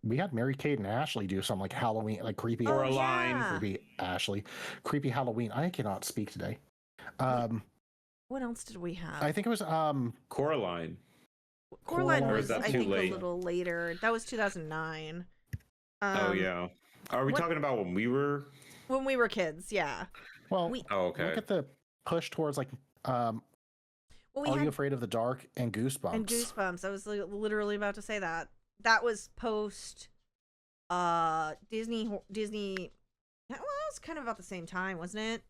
We had Mary Kate and Ashley do some like Halloween, like creepy. Or a line. yeah. Creepy Ashley. Creepy Halloween. I cannot speak today. What else did we have? I think it was Coraline. Coraline Or was, is that I too think, late? a little later. That was 2009. Oh yeah. Are we talking about when we were kids? Yeah. well. Oh, okay. Look at the push towards like Well, we Are had You Afraid of the Dark and Goosebumps. and Goosebumps. I was literally about to say that. That was post Disney. Well, that was kind of about the same time, wasn't it?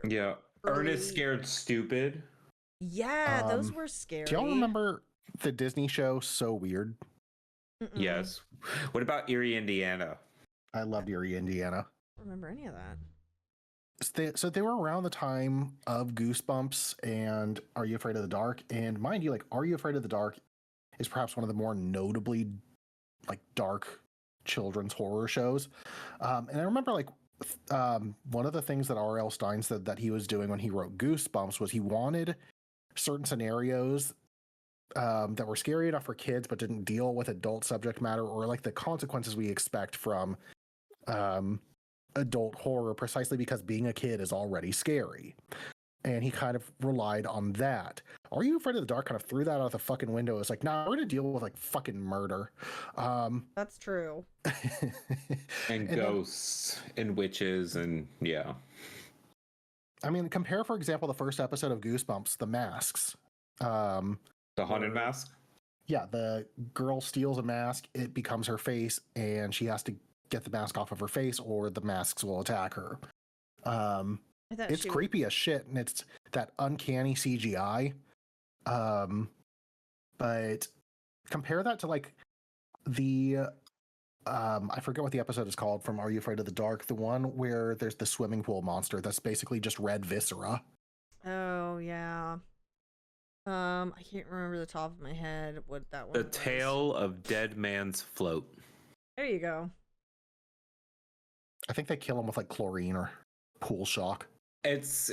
Yeah. Early- Ernest Scared Stupid. Yeah, those were scary. Do y'all remember the Disney show So Weird? Mm-mm. Yes. What about Erie, Indiana? I loved Erie, Indiana. I don't remember any of that. So they were around the time of Goosebumps and Are You Afraid of the Dark? And mind you, like Are You Afraid of the Dark is perhaps one of the more notably like dark children's horror shows. And I remember like one of the things that R.L. Stine said that he was doing when he wrote Goosebumps was he wanted certain scenarios that were scary enough for kids but didn't deal with adult subject matter or like the consequences we expect from adult horror, precisely because being a kid is already scary. And he kind of relied on that. Are You Afraid of the Dark kind of threw that out the fucking window. It's like, nah, we're gonna deal with like fucking murder. That's true. And ghosts and witches and yeah. I mean, compare, for example, the first episode of Goosebumps, The Masks. The haunted mask? Yeah, the girl steals a mask, it becomes her face, and she has to get the mask off of her face or the masks will attack her. It's creepy as shit, and it's that uncanny CGI. But compare that to like the I forget what the episode is called from Are You Afraid of the Dark? The one where there's the swimming pool monster that's basically just red viscera. Oh yeah. I can't remember the top of my head what that one The was. Tale of Dead Man's Float. There you go. I think they kill him with like chlorine or pool shock. It's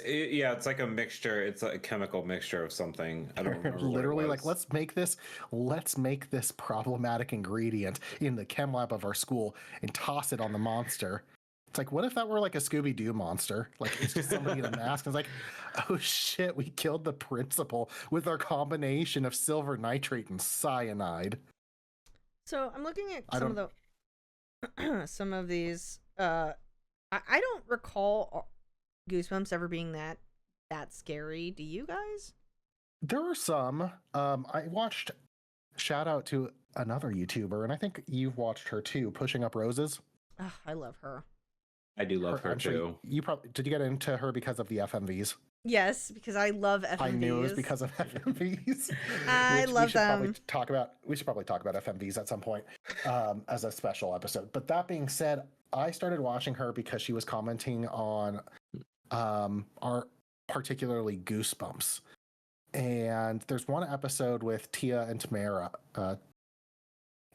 like a mixture. It's a chemical mixture of something. I don't remember. Literally, what it like let's make this problematic ingredient in the chem lab of our school and toss it on the monster. It's like, what if that were like a Scooby-Doo monster? Like it's just somebody in a mask. And it's like, oh shit, we killed the principal with our combination of silver nitrate and cyanide. So I'm looking at some of these. I don't recall Goosebumps ever being that scary. Do you guys? There are some. I watched. Shout out to another YouTuber, and I think you've watched her too. Pushing Up Roses. Oh, I love her. I do love her I'm too. sure you probably did. You get into her because of the FMVs? Yes, because I love FMVs. I knew it was because of FMVs. I love them. We should probably talk about FMVs at some point as a special episode. But that being said, I started watching her because she was commenting on our particularly Goosebumps. And there's one episode with Tia and Tamara.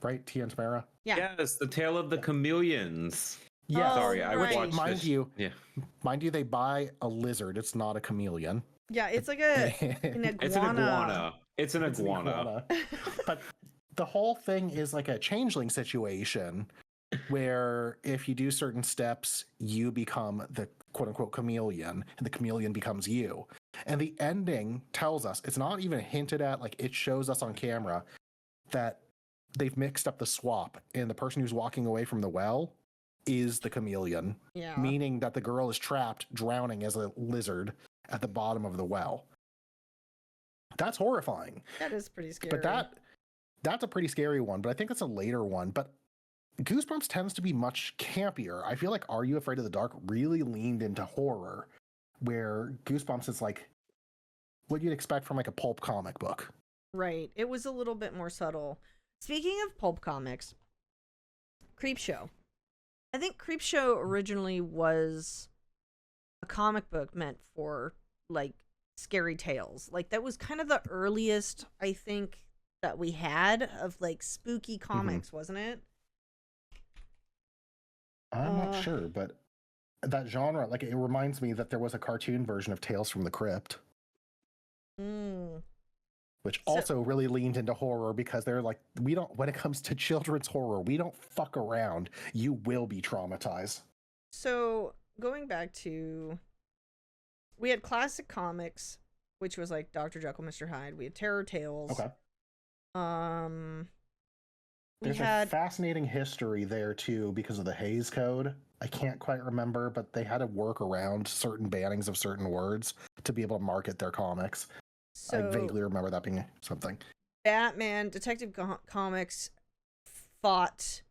Right? Tia and Tamara? Yeah. Yes, The Tale of the Chameleons. Yeah. Sorry, I right. watched Mind this. you, Yeah. Mind you, they buy a lizard. It's not a chameleon. Yeah, it's like an iguana. It's an iguana. It's an It's an iguana. But the whole thing is like a changeling situation where if you do certain steps, you become the quote unquote chameleon and the chameleon becomes you. And the ending tells us, it's not even hinted at, like it shows us on camera that they've mixed up the swap and the person who's walking away from the well is the chameleon, Yeah. meaning that the girl is trapped, drowning as a lizard at the bottom of the well. That's horrifying. That is pretty scary. But that's a pretty scary one, but I think it's a later one. But Goosebumps tends to be much campier. I feel like Are You Afraid of the Dark really leaned into horror, where Goosebumps is like what you'd expect from like a pulp comic book. Right. It was a little bit more subtle. Speaking of pulp comics, Creepshow. I think Creepshow originally was a comic book meant for like scary tales. Like that was kind of the earliest, I think, that we had of like spooky comics, wasn't it? I'm not sure, but that genre, like it reminds me that there was a cartoon version of Tales from the Crypt. which also really leaned into horror because they're like, we don't, when it comes to children's horror, we don't fuck around. You will be traumatized. So going back to, we had classic comics, which was like Dr. Jekyll, Mr. Hyde. We had Terror Tales. Okay. We There's had a fascinating history there too because of the Hays Code. I can't quite remember, but they had to work around certain bannings of certain words to be able to market their comics. So I vaguely remember that being something. Batman, Detective Comics fought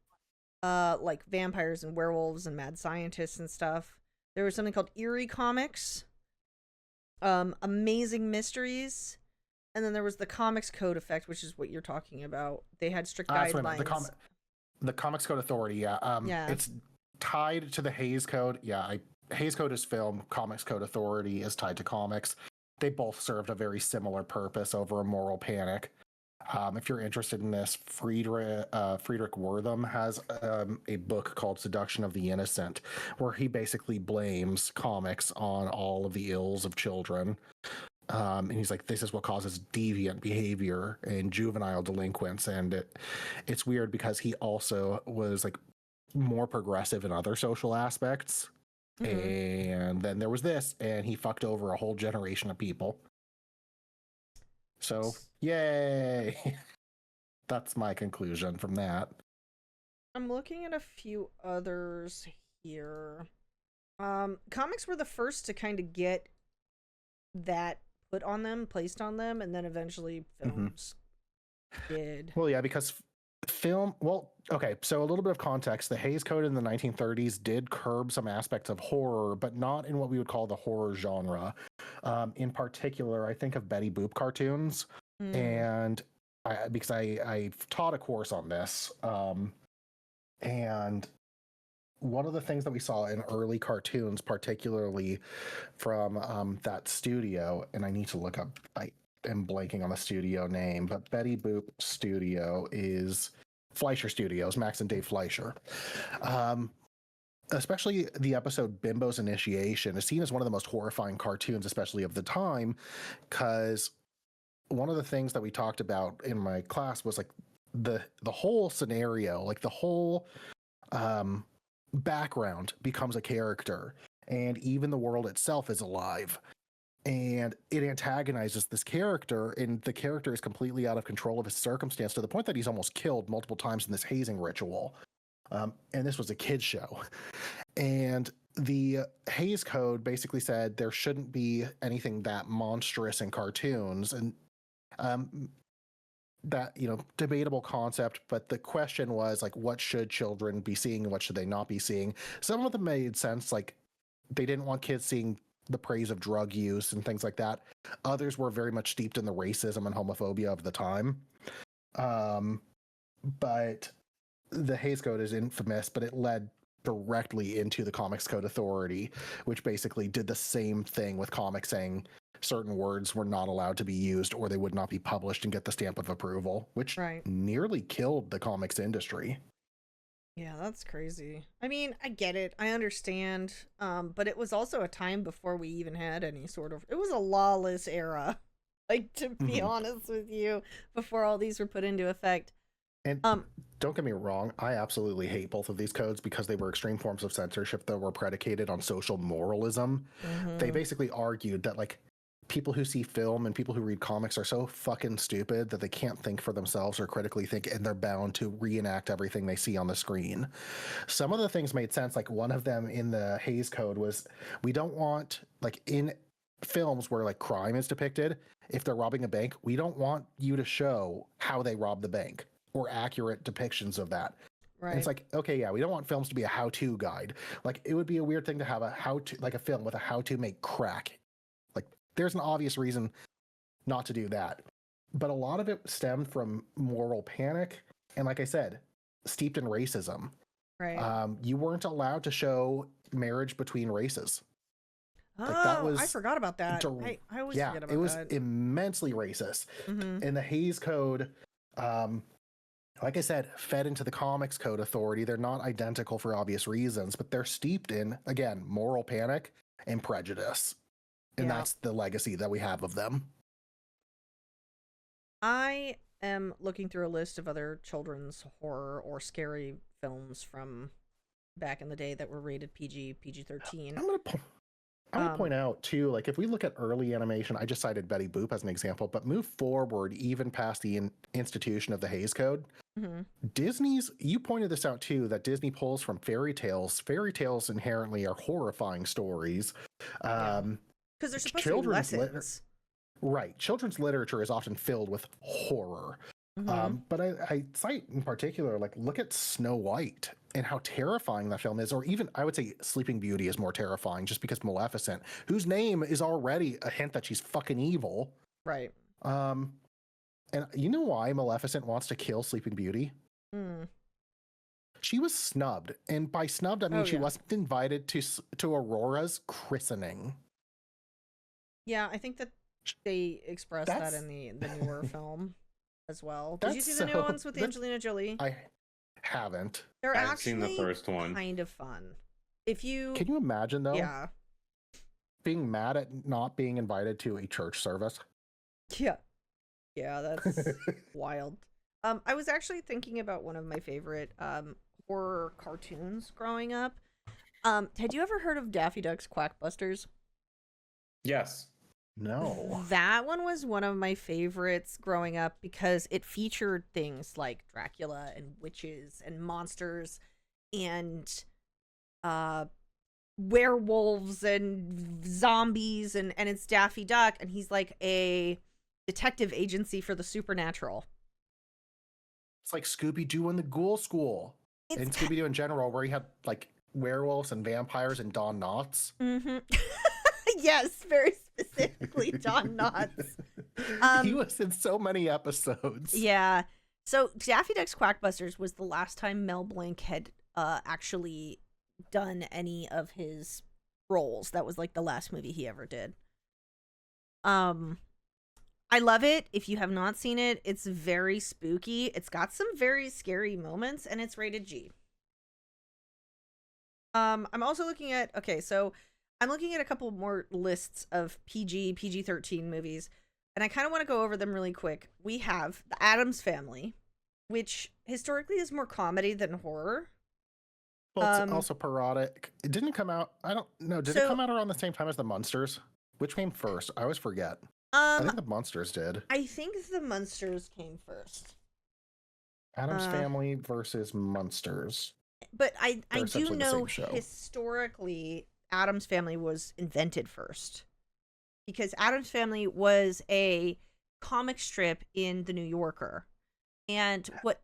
like vampires and werewolves and mad scientists and stuff. There was something called Eerie Comics, Amazing Mysteries, and then there was the Comics Code Effect, which is what you're talking about. They had strict guidelines. The Comics Code Authority, yeah. It's tied to the Hays Code. Yeah, Hays Code is film. Comics Code Authority is tied to comics. They both served a very similar purpose over a moral panic. If you're interested in this, Friedrich Wertham has a book called Seduction of the Innocent, where he basically blames comics on all of the ills of children. And he's like, this is what causes deviant behavior and juvenile delinquents. And it's weird because he also was like more progressive in other social aspects. And then there was this, and he fucked over a whole generation of people. So, yay! That's my conclusion from that. I'm looking at a few others here. Comics were the first to kind of get that put on them, placed on them, and then eventually films did. Well, yeah, because film, well, okay, so a little bit of context. The Hays Code in the 1930s did curb some aspects of horror, but not in what we would call the horror genre. In particular, I think of Betty Boop cartoons, and because I've taught a course on this, and one of the things that we saw in early cartoons, particularly from that studio, and I need to look up, I am blanking on the studio name, but Betty Boop Studio is Fleischer Studios, Max and Dave Fleischer. Especially the episode Bimbo's Initiation is seen as one of the most horrifying cartoons, especially of the time, because one of the things that we talked about in my class was like the whole scenario, like the whole background becomes a character, and even the world itself is alive. And it antagonizes this character, and the character is completely out of control of his circumstance to the point that he's almost killed multiple times in this hazing ritual. And this was a kid's show. And the Hays Code basically said there shouldn't be anything that monstrous in cartoons. And that, you know, debatable concept, but the question was like, what should children be seeing and what should they not be seeing? Some of them made sense, like they didn't want kids seeing the praise of drug use and things like that. Others were very much steeped in the racism and homophobia of the time. But the Hays Code is infamous, but it led directly into the Comics Code Authority, which basically did the same thing with comics, saying certain words were not allowed to be used or they would not be published and get the stamp of approval, which nearly killed the comics industry. Yeah, that's crazy. I mean, I get it. I understand. But it was also a time before we even had any sort of, it was a lawless era. Like, to be honest with you, before all these were put into effect. And don't get me wrong, I absolutely hate both of these codes because they were extreme forms of censorship that were predicated on social moralism. They basically argued that, like, people who see film and people who read comics are so fucking stupid that they can't think for themselves or critically think, and they're bound to reenact everything they see on the screen. Some of the things made sense. Like, one of them in the Hays Code was, we don't want, like, in films where like crime is depicted, if they're robbing a bank, we don't want you to show how they rob the bank or accurate depictions of that. And it's like, okay, yeah, we don't want films to be a how-to guide. Like, it would be a weird thing to have a how-to, like a film with a how-to make crack. Like, there's an obvious reason not to do that. But a lot of it stemmed from moral panic. And like I said, steeped in racism. You weren't allowed to show marriage between races. Like, that was, I forgot about that. I always forget about that. It was immensely racist. And the Hays Code, like I said, fed into the Comics Code Authority. They're not identical for obvious reasons, but they're steeped in, again, moral panic and prejudice. And that's the legacy that we have of them. I am looking through a list of other children's horror or scary films from back in the day that were rated PG, PG-13. I'm gonna point out too, like if we look at early animation, I just cited Betty Boop as an example, but move forward even past the institution of the Hays Code. Disney's, you pointed this out too, that Disney pulls from fairy tales. Fairy tales inherently are horrifying stories. Because they're supposed to be lessons. Right. Children's literature is often filled with horror. But I cite in particular, like, look at Snow White and how terrifying that film is, or even I would say Sleeping Beauty is more terrifying just because Maleficent, whose name is already a hint that she's fucking evil. Right. And you know why Maleficent wants to kill Sleeping Beauty? She was snubbed. And by snubbed, I mean she wasn't invited to Aurora's christening. Yeah, I think that they expressed that in the newer film as well. Did you see the new ones with Angelina Jolie? I haven't. They're I've actually seen the first one. kind of fun. Can you imagine though? Yeah. Being mad at not being invited to a church service. Yeah. Yeah, that's wild. I was actually thinking about one of my favorite horror cartoons growing up. Had you ever heard of Daffy Duck's Quackbusters? Yes. No. That one was one of my favorites growing up because it featured things like Dracula and witches and monsters and werewolves and zombies and it's Daffy Duck and he's like a detective agency for the supernatural. It's like Scooby-Doo and the Ghoul School. And Scooby-Doo in general, where you had like werewolves and vampires and Don Knotts. Yes, very specifically Don Knotts. He was in so many episodes. Yeah. So Daffy Duck's Quackbusters was the last time Mel Blanc had actually done any of his roles. That was like the last movie he ever did. I love it. If you have not seen it, it's very spooky. It's got some very scary moments and it's rated G. I'm also looking at I'm looking at a couple more lists of PG-13 movies, and I kind of want to go over them really quick. We have The Addams Family, which historically is more comedy than horror. Well, it's also parodic. It didn't come out, I don't know, did it come out around the same time as The Munsters? Which came first? I always forget. I think The Munsters did. I think The Munsters came first. Addams Family versus Munsters. But I do know historically Addams Family was invented first because Addams Family was a comic strip in the New Yorker, and what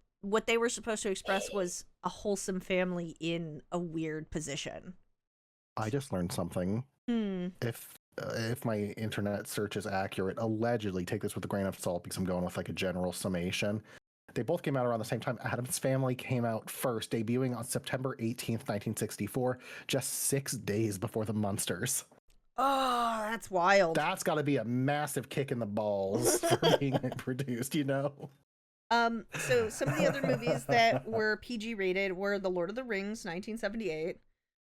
they were supposed to express was a wholesome family in a weird position. I just learned something. If my internet search is accurate, allegedly, take this with a grain of salt because I'm going with like a general summation. They both came out around the same time. Addams Family came out first, debuting on September 18th, 1964, just 6 days before The Munsters. Oh, that's wild. That's got to be a massive kick in the balls for being produced, you know? So some of the other movies that were PG rated were The Lord of the Rings, 1978.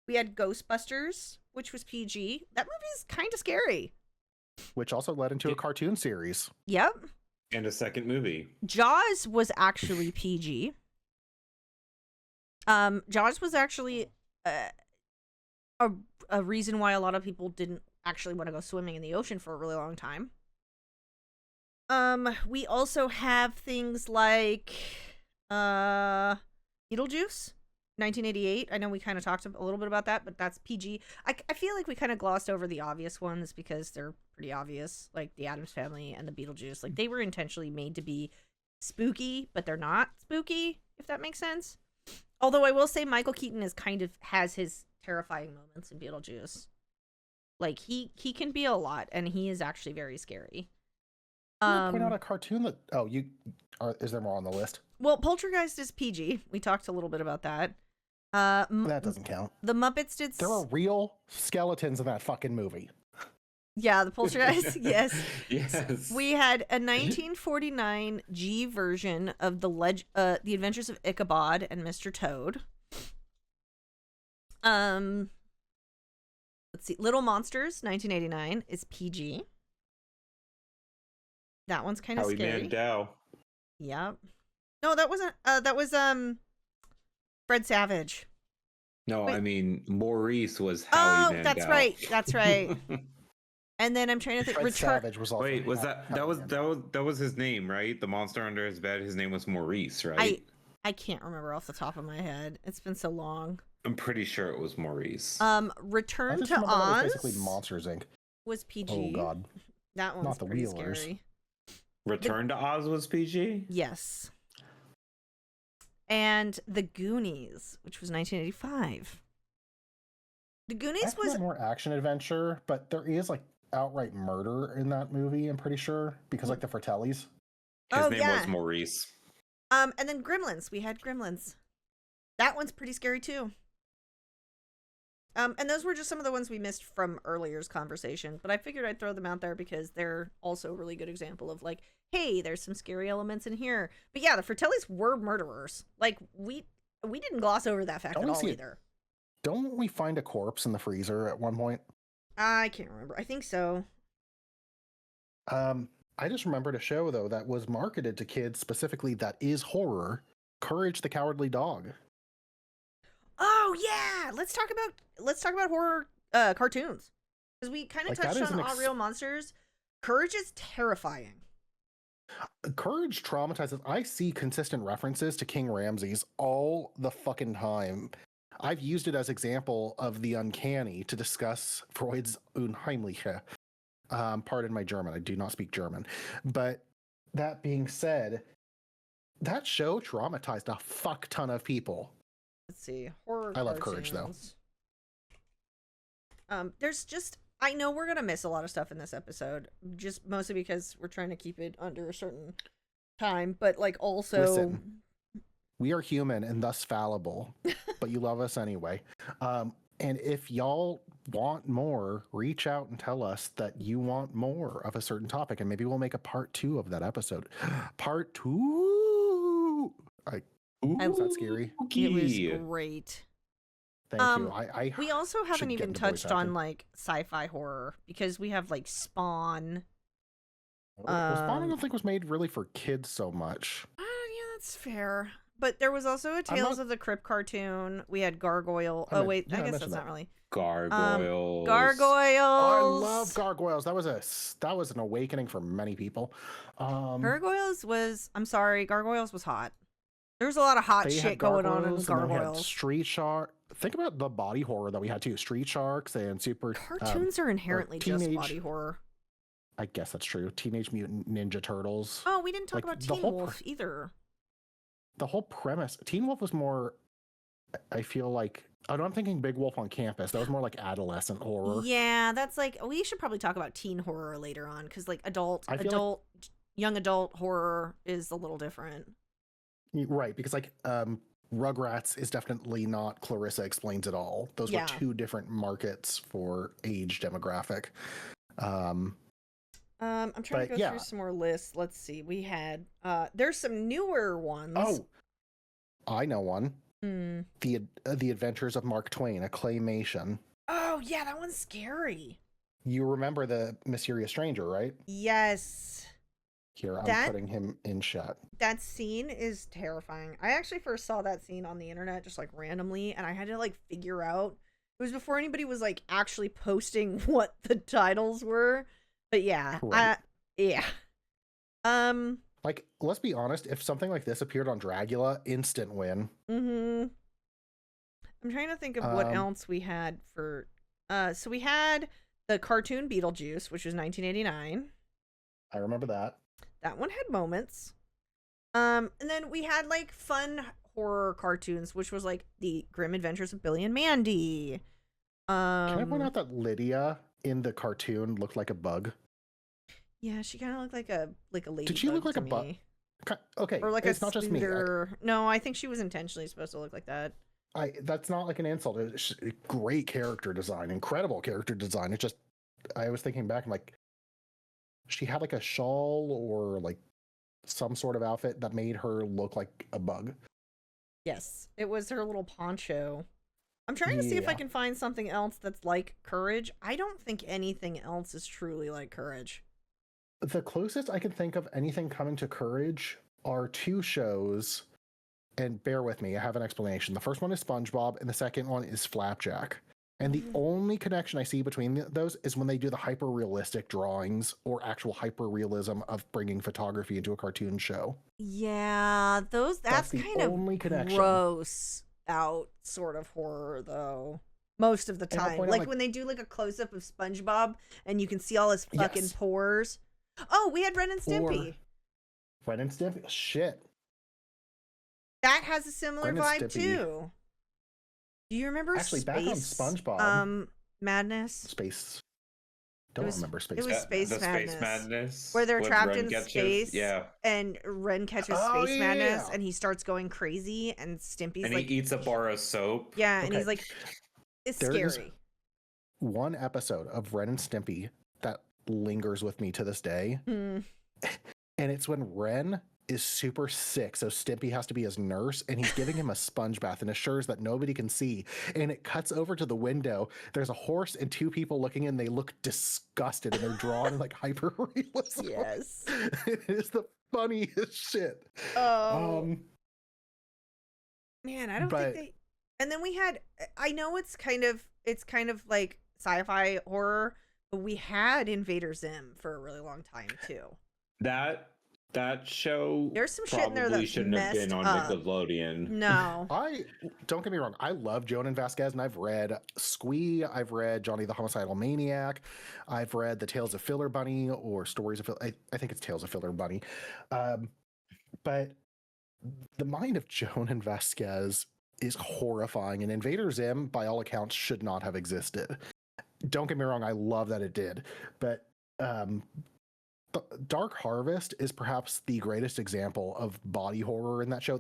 We had Ghostbusters, which was PG. That movie's kind of scary. Which also led into a cartoon series. Yep. And a second movie. Jaws was actually PG. Jaws was actually a reason why a lot of people didn't actually want to go swimming in the ocean for a really long time. We also have things like Beetlejuice, 1988. I know we kind of talked a little bit about that, but that's PG. I feel like we kind of glossed over the obvious ones because they're pretty obvious, like the Addams Family and the Beetlejuice. Like they were intentionally made to be spooky, but they're not spooky, if that makes sense. Although I will say Michael Keaton has his terrifying moments in Beetlejuice. Like he can be a lot, and he is actually very scary. Point out a cartoon that is there more on the list? Well, Poltergeist is PG. We talked a little bit about that. That doesn't count. The Muppets did. There are real skeletons in that fucking movie. Yeah, the Poltergeist. Yes. Yes. We had a 1949 G version of The Adventures of Ichabod and Mr. Toad. Let's see. Little Monsters, 1989, is PG. That one's kind of Howie scary. Mandel. Yep. No, that wasn't. That was Fred Savage. No, Wait. I mean Maurice was Howie Mandel. That's right. That's right. And then I'm trying to think. Fred Savage was also. Wait, was that was his name, right? The monster under his bed. His name was Maurice, right? I can't remember off the top of my head. It's been so long. I'm pretty sure it was Maurice. Return to Oz. Oz. Basically, Monsters Inc. Was PG. Oh God. That one's Not the pretty Wheelers. scary. Return to Oz was PG? Yes. And The Goonies, which was 1985. The Goonies was more action adventure, but there is like outright murder in that movie. I'm pretty sure because like the Fratellis. His name was Maurice. And then Gremlins. We had Gremlins. That one's pretty scary too. And those were just some of the ones we missed from earlier's conversation, but I figured I'd throw them out there because they're also a really good example of like, hey, there's some scary elements in here. But yeah, the Fratellis were murderers. Like we didn't gloss over that fact at all either. Don't we find a corpse in the freezer at one point? I can't remember. I think so. I just remembered a show though that was marketed to kids specifically that is horror. Courage the Cowardly Dog. Oh yeah, let's talk about horror cartoons because we kind of touched on All Real Monsters. Courage is terrifying. Courage traumatizes. I see consistent references to King Ramses all the fucking time. I've used it as example of the uncanny to discuss Freud's unheimliche. Pardon my German. I do not speak German. But that being said, that show traumatized a fuck ton of people. Let's see. Horror I love cartoons. Courage though. There's just, I know we're gonna miss a lot of stuff in this episode, just mostly because we're trying to keep it under a certain time, but like also Listen, we are human and thus fallible, but you love us anyway. And if y'all want more, reach out and tell us that you want more of a certain topic, and maybe we'll make a part 2 of that episode. Part 2. Was that scary? It was great. Thank you. We also haven't even touched on like sci-fi horror because we have like Spawn. Spawn I don't think was made really for kids so much. Yeah, that's fair. But there was also a Tales of the Crypt cartoon. We had Gargoyle. I guess that's not really Gargoyles. Gargoyles. Oh, I love Gargoyles. That was an awakening for many people. Gargoyles was hot. There's a lot of hot shit going on in Gargoyles. Street Shark. Think about the body horror that we had too. Street Sharks and super cartoons are inherently just body horror. I guess that's true. Teenage Mutant Ninja Turtles. Oh, we didn't talk about Teen Wolf either. The whole premise. Teen Wolf was more, I feel like, I'm thinking Big Wolf on Campus. That was more like adolescent horror. Yeah, that's like, we should probably talk about teen horror later on because like young adult horror is a little different. Right, because like Rugrats is definitely not Clarissa Explains It All. Those were two different markets for age demographic. I'm trying to go through some more lists. Let's see. We had there's some newer ones. Oh, I know one. The Adventures of Mark Twain, a claymation. Oh yeah, that one's scary. You remember the Mysterious Stranger, right? Yes. Here, I'm putting him in chat. That scene is terrifying. I actually first saw that scene on the internet just like randomly, and I had to like figure out. It was before anybody was like actually posting what the titles were. But yeah, right. Like, let's be honest. If something like this appeared on Dragula, instant win. I'm trying to think of what else we had for. So we had the cartoon Beetlejuice, which was 1989. I remember that. That one had moments. And then we had like fun horror cartoons, which was like the Grim Adventures of Billy and Mandy. Can I point out that Lydia in the cartoon looked like a bug? Yeah, she kind of looked like a lady. Did she look like a bug? Okay, or like it's not just me. No, I think she was intentionally supposed to look like that. That's not like an insult. It's great character design, incredible character design. It's just, I was thinking back, I'm like, she had like a shawl or like some sort of outfit that made her look like a bug. Yes, it was her little poncho. I'm trying to see if I can find something else that's like Courage. I don't think anything else is truly like Courage. The closest I can think of anything coming to Courage are two shows, and bear with me, I have an explanation. The first one is SpongeBob, and the second one is Flapjack. And the only connection I see between those is when they do the hyper-realistic drawings or actual hyper-realism of bringing photography into a cartoon show. Yeah, that's the kind only of connection. gross out sort of horror, though. Most of the And I'll time. point out, Like when they do like a close-up of SpongeBob and you can see all his fucking Yes. pores. Oh, we had Ren and Stimpy. Ren and Stimpy? Shit. That has a similar Ren and vibe Stimpy. too. Do you remember Actually, back on SpongeBob. Madness? Space. Don't remember Space. It was Space the Madness. Space Madness. Where they're when trapped Ren in catches- space. Yeah. And Ren catches Oh, Space Madness yeah. and he starts going crazy and Stimpy's And like he eats a bar of soap. yeah, and Okay. he's like it's There is scary. one episode of Ren and Stimpy that lingers with me to this day. Hmm. And it's when Ren is super sick, so Stimpy has to be his nurse, and he's giving him a sponge bath and assures that nobody can see. And it cuts over to the window. There's a horse and two people looking in. They look disgusted, and they're drawn like hyper realism. Yes. It is the funniest shit. Oh man, I don't but- think they. And then we had. I know it's kind of like sci-fi horror, but we had Invader Zim for a really long time too. That show There's some shit in probably there that's shouldn't have been on messed up. Nickelodeon. No. Don't get me wrong, I love Joan and Vasquez, and I've read Squee, I've read Johnny the Homicidal Maniac, I've read The Tales of Filler Bunny, or Stories of I think it's Tales of Filler Bunny. But the mind of Joan and Vasquez is horrifying, and Invader Zim, by all accounts, should not have existed. Don't get me wrong, I love that it did, but Dark Harvest is perhaps the greatest example of body horror in that show.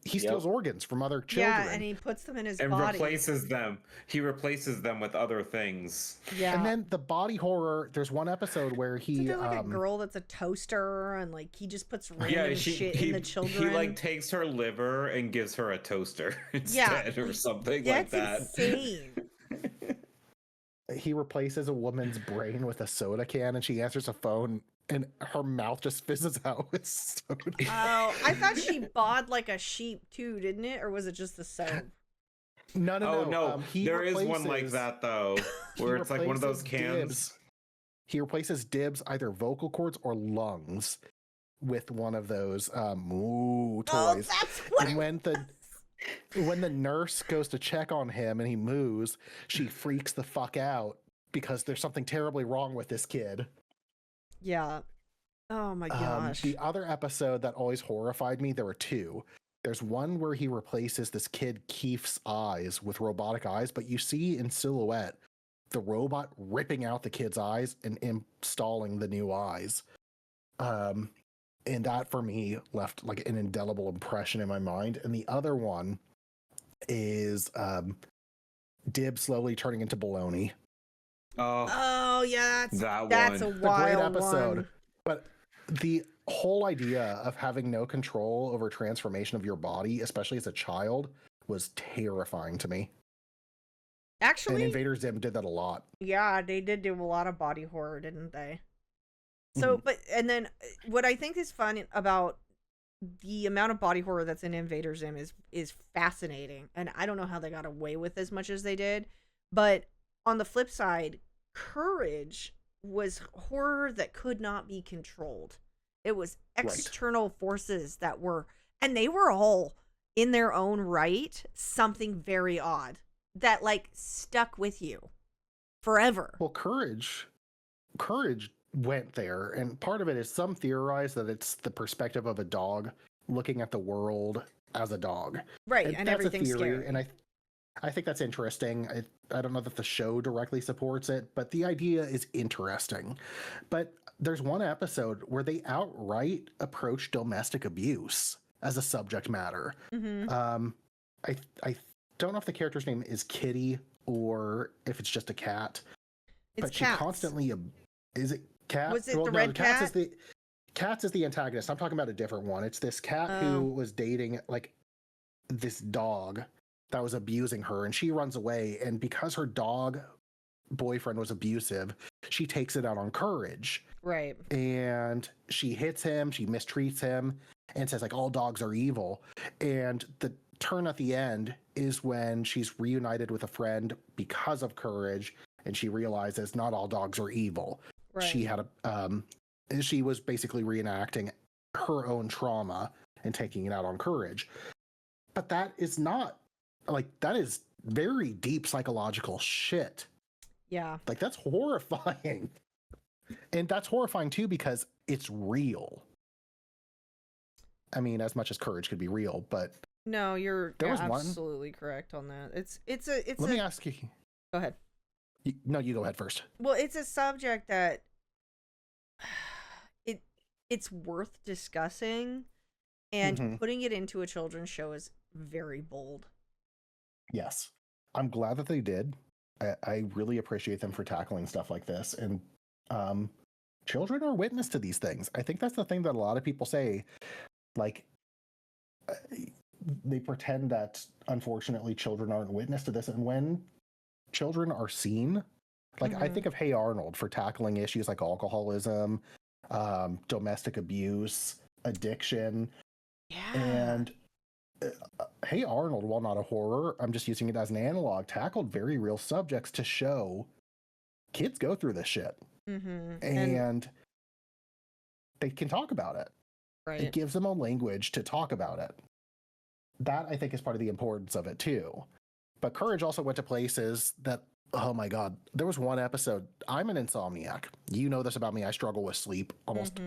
He steals organs from other children. Yeah, and he puts them in his And body. replaces them. He replaces them with other things. Yeah. And then the body horror, there's one episode where Isn't he there like a girl that's a toaster and like he just puts random Yeah, shit in the children? He like takes her liver and gives her a toaster instead or something like that. Insane. he replaces a woman's brain with a soda can, and she answers a phone and her mouth just fizzes out with soda. Oh, I thought she bawed like a sheep too, didn't it? Or was it just the soap? No. There is one like that though, where it's like one of those cans. He replaces Dib's either vocal cords or lungs with one of those toys. Oh, that's what And when the nurse goes to check on him and he moves, she freaks the fuck out because there's something terribly wrong with this kid. Yeah. Oh my gosh. The other episode that always horrified me, there were two. There's one where he replaces this kid Keith's eyes with robotic eyes, but you see in silhouette the robot ripping out the kid's eyes and installing the new eyes. And that for me left like an indelible impression in my mind. And the other one is Dib slowly turning into baloney. Oh yeah, that that's one. a It's a wild great episode. one. But the whole idea of having no control over transformation of your body, especially as a child, was terrifying to me. Actually, And Invader Zim did that a lot. yeah, they did do a lot of body horror, didn't they? So, but and then what I think is fun about the amount of body horror that's in Invader Zim is fascinating, and I don't know how they got away with as much as they did. But on the flip side, Courage was horror that could not be controlled. It was external forces that were, and they were all in their own right, something very odd that like stuck with you forever. Well, Courage went there, and part of it is some theorize that it's the perspective of a dog looking at the world as a dog. Right, and that's everything's a theory, scary. and I think that's interesting. I don't know that the show directly supports it, but the idea is interesting. But there's one episode where they outright approach domestic abuse as a subject matter. Mm-hmm. I don't know if the character's name is Kitty or if it's just a cat. It's but she cats. constantly is it cat? Was it the red cat? Cats is the antagonist. I'm talking about a different one. It's this cat who was dating like this dog that was abusing her, and she runs away. And because her dog boyfriend was abusive, she takes it out on Courage. Right. And she hits him, she mistreats him, and says, like, all dogs are evil. And the turn at the end is when she's reunited with a friend because of Courage, and she realizes not all dogs are evil. Right. She had she was basically reenacting her own trauma and taking it out on Courage. But that is not, like, that is very deep psychological shit. Yeah. Like, that's horrifying. And that's horrifying too because it's real. I mean, as much as Courage could be real, but no, you're absolutely correct on that. Let me ask you. Go ahead. No, you go ahead first. Well, it's a subject that it's worth discussing, and putting it into a children's show is very bold. Yes. I'm glad that they did. I really appreciate them for tackling stuff like this. And children are witness to these things. I think that's the thing that a lot of people say. Like, they pretend that, unfortunately, children aren't witness to this. And when children are seen, like, I think of Hey Arnold for tackling issues like alcoholism, domestic abuse, addiction. Yeah. And Hey Arnold, while not a horror, I'm just using it as an analog, tackled very real subjects to show kids go through this shit. And they can talk about it. Right. It gives them a language to talk about it. That, I think, is part of the importance of it too. But Courage also went to places that, oh my God, there was one episode. I'm an insomniac. You know this about me. I struggle with sleep almost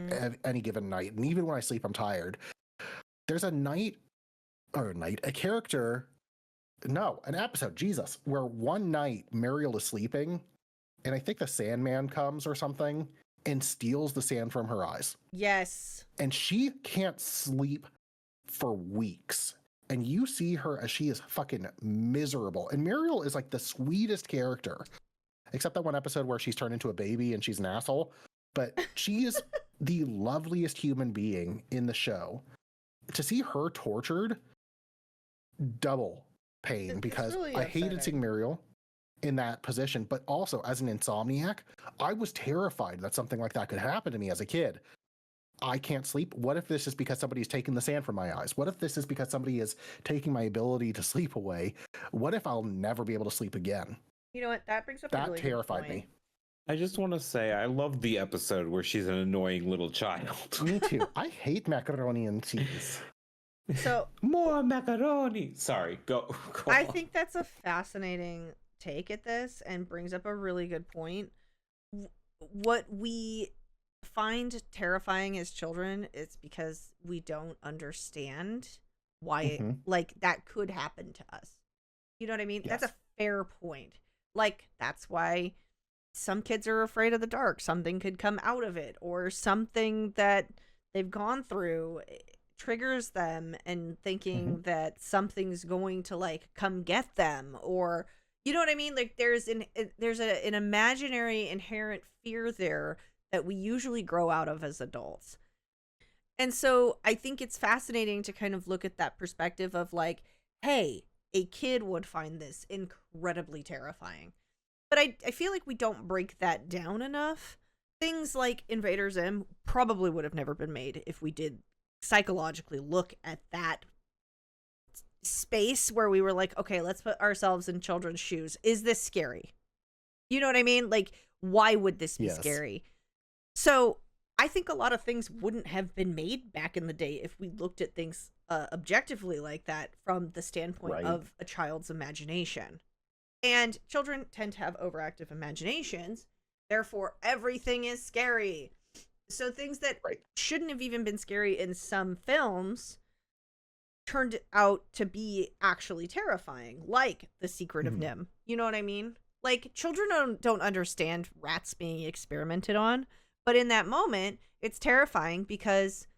any given night. And even when I sleep, I'm tired. There's an episode, Jesus, where one night Muriel is sleeping, and I think the Sandman comes or something and steals the sand from her eyes. Yes. And she can't sleep for weeks. And you see her as she is fucking miserable. And Muriel is like the sweetest character, except that one episode where she's turned into a baby and she's an asshole. But she is the loveliest human being in the show. To see her tortured, double pain, because really I hated seeing Muriel in that position, but also as an insomniac, I was terrified that something like that could happen to me as a kid. I can't sleep. What if this is because somebody's taking the sand from my eyes? What if this is because somebody is taking my ability to sleep away? What if I'll never be able to sleep again? You know what? That brings up a really terrified good point. me. I just want to say I love the episode where she's an annoying little child. Me too. I hate macaroni and cheese. So more macaroni. Sorry, go I think that's a fascinating take at this and brings up a really good point. What we find terrifying as children is because we don't understand why like that could happen to us. You know what I mean? Yes. That's a fair point. Like, that's why some kids are afraid of the dark. Something could come out of it, or something that they've gone through triggers them and thinking that something's going to like come get them, or you know what I mean? Like, there's an imaginary inherent fear there that we usually grow out of as adults. And so I think it's fascinating to kind of look at that perspective of like, hey, a kid would find this incredibly terrifying. But I feel like we don't break that down enough. Things like Invader Zim probably would have never been made if we did psychologically look at that space where we were like, okay, let's put ourselves in children's shoes. Is this scary? You know what I mean? Like, why would this be scary? So I think a lot of things wouldn't have been made back in the day if we looked at things objectively like that from the standpoint of a child's imagination. And children tend to have overactive imaginations. Therefore, everything is scary. So things that shouldn't have even been scary in some films turned out to be actually terrifying, like The Secret of Nim. You know what I mean? Like, children don't understand rats being experimented on, but in that moment, it's terrifying because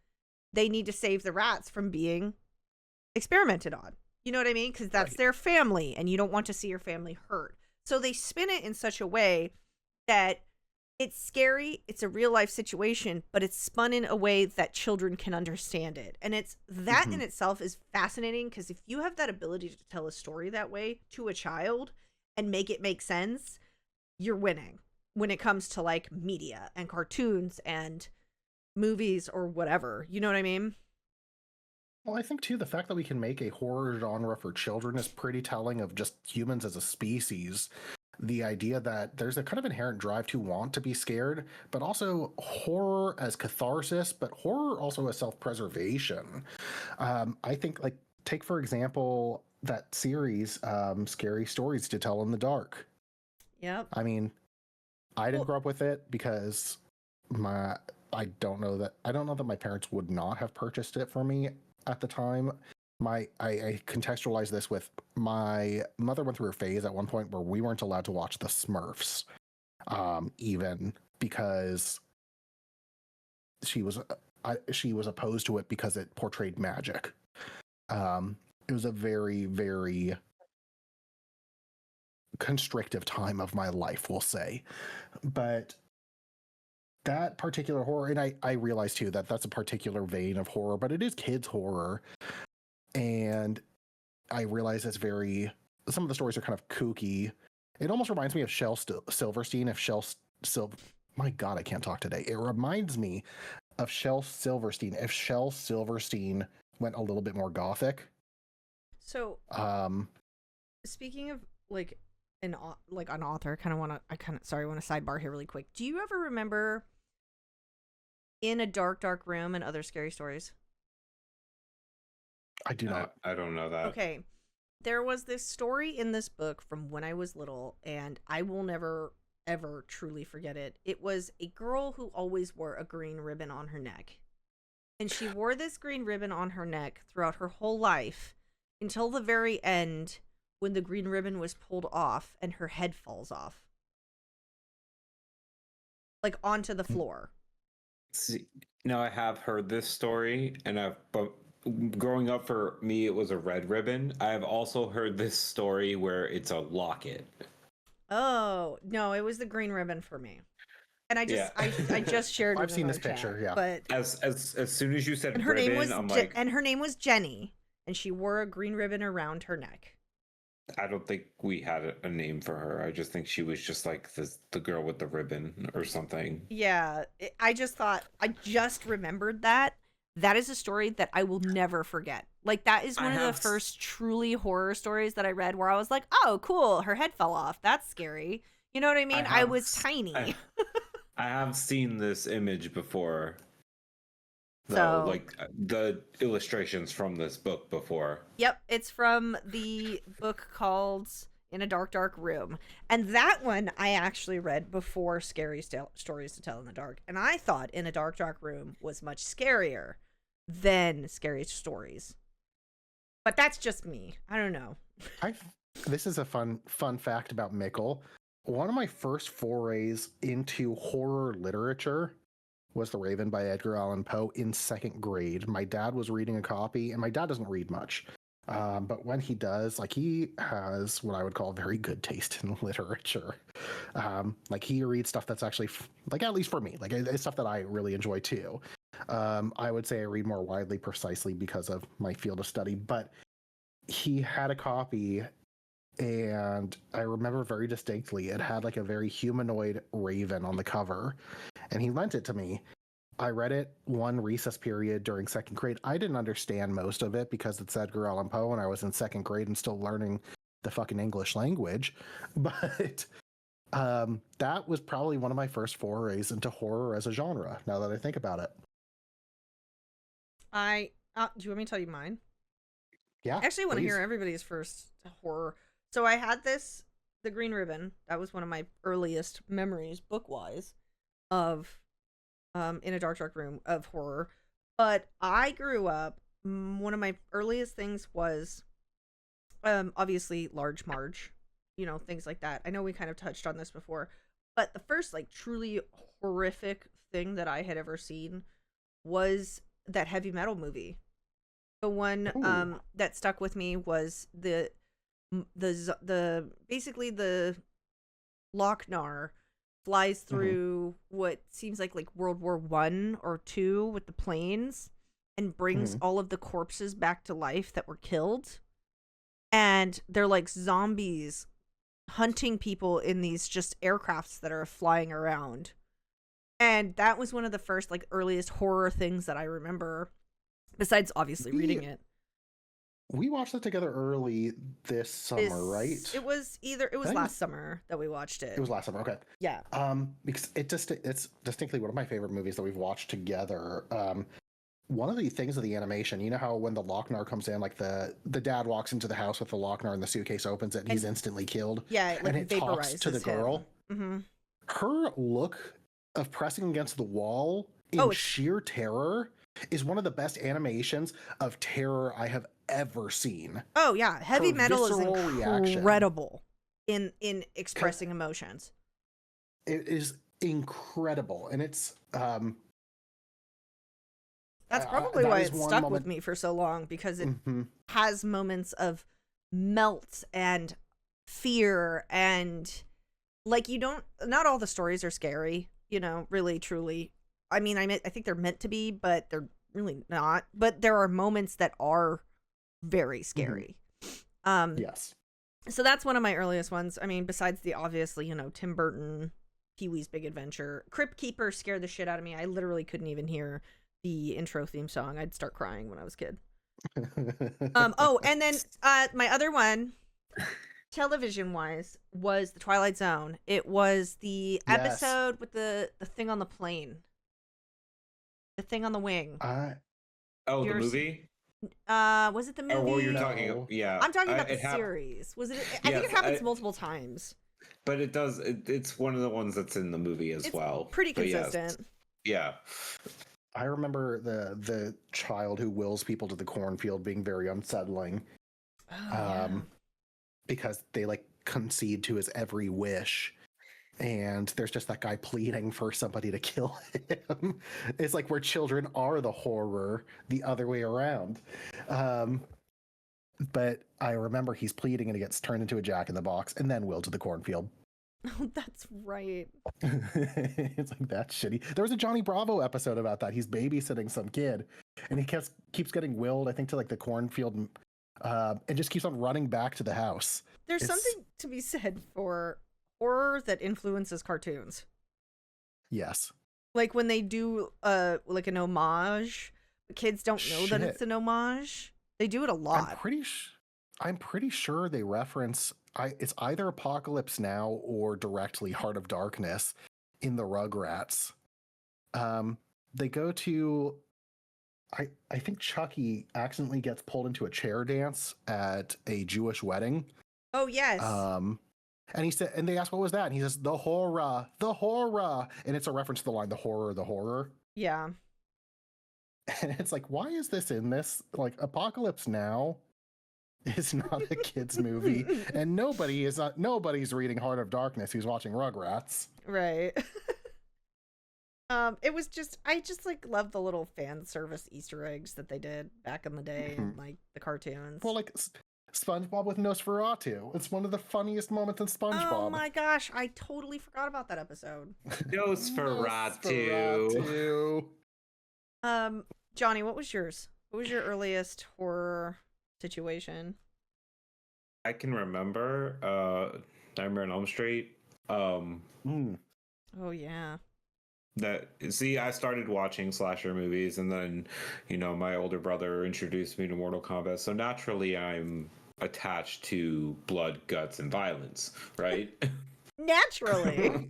they need to save the rats from being experimented on. You know what I mean? Because that's their family, and you don't want to see your family hurt. So they spin it in such a way that it's scary, it's a real life situation, but it's spun in a way that children can understand it. And it's that in itself is fascinating, because if you have that ability to tell a story that way to a child and make it make sense, you're winning. when it comes to like media and cartoons and movies or whatever. You know what I mean? Well, I think too the fact that we can make a horror genre for children is pretty telling of just humans as a species. The idea that there's a kind of inherent drive to want to be scared, but also horror as catharsis, but horror also as self-preservation. I think, like, take for example that series, Scary Stories to Tell in the Dark. Yep. I mean, I didn't grow up with it because I don't know that my parents would not have purchased it for me at the time. I contextualize this with my mother went through a phase at one point where we weren't allowed to watch the Smurfs, even because she was opposed to it because it portrayed magic. It was a very, very constrictive time of my life, we'll say. But that particular horror, and I realize too that that's a particular vein of horror, but it is kids horror. And I realize it's some of the stories are kind of kooky. It almost reminds me of Shel Silverstein. My God, I can't talk today. It reminds me of Shel Silverstein. If Shel Silverstein went a little bit more gothic. So, speaking of like an author, I want to sidebar here really quick. Do you ever remember In a Dark, Dark Room and Other Scary Stories? I do not. I don't know that. Okay. There was this story in this book from when I was little, and I will never, ever truly forget it. It was a girl who always wore a green ribbon on her neck. And she wore this green ribbon on her neck throughout her whole life until the very end when the green ribbon was pulled off and her head falls off. Like onto the floor. See, now I have heard this story, and but growing up for me, it was a red ribbon. I have also heard this story where it's a locket. Oh, no, it was the green ribbon for me. And I just shared it. I've seen this picture, yeah. But as soon as you said and her ribbon, name was I'm like, and her name was Jenny, and she wore a green ribbon around her neck. I don't think we had a name for her. I just think she was just like the girl with the ribbon or something. Yeah, I just remembered that. That is a story that I will never forget. Like, that is one of the first truly horror stories that I read where I was like, oh, cool, her head fell off. That's scary. You know what I mean? I was tiny. I have seen this image before. So, like the illustrations from this book before. Yep, it's from the book called In a Dark, Dark Room. And that one I actually read before Scary Stories to Tell in the Dark. And I thought In a Dark, Dark Room was much scarier than Scary Stories. But that's just me. I don't know. This is a fun fact about Mikkel. One of my first forays into horror literature was The Raven by Edgar Allan Poe in second grade. My dad was reading a copy, and my dad doesn't read much. But when he does, like, he has what I would call very good taste in literature. Like, he reads stuff that's actually, like, at least for me, like, it's stuff that I really enjoy too. I would say I read more widely precisely because of my field of study, but he had a copy, and I remember very distinctly, it had like a very humanoid raven on the cover, and he lent it to me. I read it one recess period during second grade. I didn't understand most of it because it's Edgar Allan Poe and I was in second grade and still learning the fucking English language. But that was probably one of my first forays into horror as a genre, now that I think about it. Do you want me to tell you mine? Yeah. I actually want to please. hear everybody's first horror. So I had the green ribbon. That was one of my earliest memories, book-wise, of In a Dark, Dark Room of horror. But I grew up, one of my earliest things was obviously Large Marge, things like that. I know we kind of touched on this before, but the first like truly horrific thing that I had ever seen was that heavy metal movie. The one that stuck with me was the basically the Lochnar flies through what seems like World War I or II with the planes and brings all of the corpses back to life that were killed. And they're like zombies hunting people in these just aircrafts that are flying around. And that was one of the first, like, earliest horror things that I remember, besides obviously reading it. We watched it together early this summer, right? It was last summer that we watched it. It was last summer, okay. Yeah. Because it's distinctly one of my favorite movies that we've watched together. One of the things of the animation, you know how when the Lochnar comes in, like the dad walks into the house with the Lochnar and the suitcase opens it and he's instantly killed. Yeah, it, like, and it talks to the girl. Mm-hmm. Her look of pressing against the wall in sheer terror is one of the best animations of terror I have ever seen. Oh yeah, Heavy Metal is incredible in expressing emotions. It is incredible, and it's that's probably why it stuck with me for so long, because it has moments of melt and fear, and like, not all the stories are scary, you know, really truly. I mean, I think they're meant to be, but they're really not. But there are moments that are very scary. Yes. So that's one of my earliest ones. I mean, besides the obviously, you know, Tim Burton, Pee-wee's Big Adventure. Crypt Keeper scared the shit out of me. I literally couldn't even hear the intro theme song. I'd start crying when I was a kid. And then my other one, television-wise, was The Twilight Zone. It was the episode with the thing on the plane. The thing on the wing. The movie? Was it the movie? Oh, well, you're talking. Yeah, I'm talking about the series. Was it? I think it happens multiple times. But it does. It's one of the ones that's in the movie as well. Pretty consistent. Yeah. I remember the child who wills people to the cornfield being very unsettling. Because they like concede to his every wish. And there's just that guy pleading for somebody to kill him. It's like where children are the horror, the other way around. But I remember he's pleading and he gets turned into a jack-in-the-box and then willed to the cornfield. Oh, that's right. It's like, that's shitty. There was a Johnny Bravo episode about that. He's babysitting some kid and he keeps getting willed, I think, to like the cornfield, and just keeps on running back to the house. There's something to be said for horror that influences cartoons. Yes. Like when they do like an homage, the kids don't know that it's an homage. They do it a lot. I'm pretty sure they reference it's either Apocalypse Now or directly Heart of Darkness in the Rugrats. They go to I think Chucky accidentally gets pulled into a chair dance at a Jewish wedding. Oh yes. And he said, and they asked, what was that? And he says, the horror. And it's a reference to the line, the horror. Yeah. And it's like, why is this in this? Like, Apocalypse Now is not a kid's movie. And nobody's reading Heart of Darkness who's watching Rugrats. Right. It was I just like love the little fan service Easter eggs that they did back in the day, and like the cartoons. Well, like SpongeBob with Nosferatu. It's one of the funniest moments in SpongeBob. Oh my gosh, I totally forgot about that episode. Nosferatu. Johnny, what was yours? What was your earliest horror situation? I can remember Nightmare on Elm Street. Oh yeah. I started watching slasher movies, and then, you know, my older brother introduced me to Mortal Kombat, so naturally I'm attached to blood, guts, and violence, right? Naturally.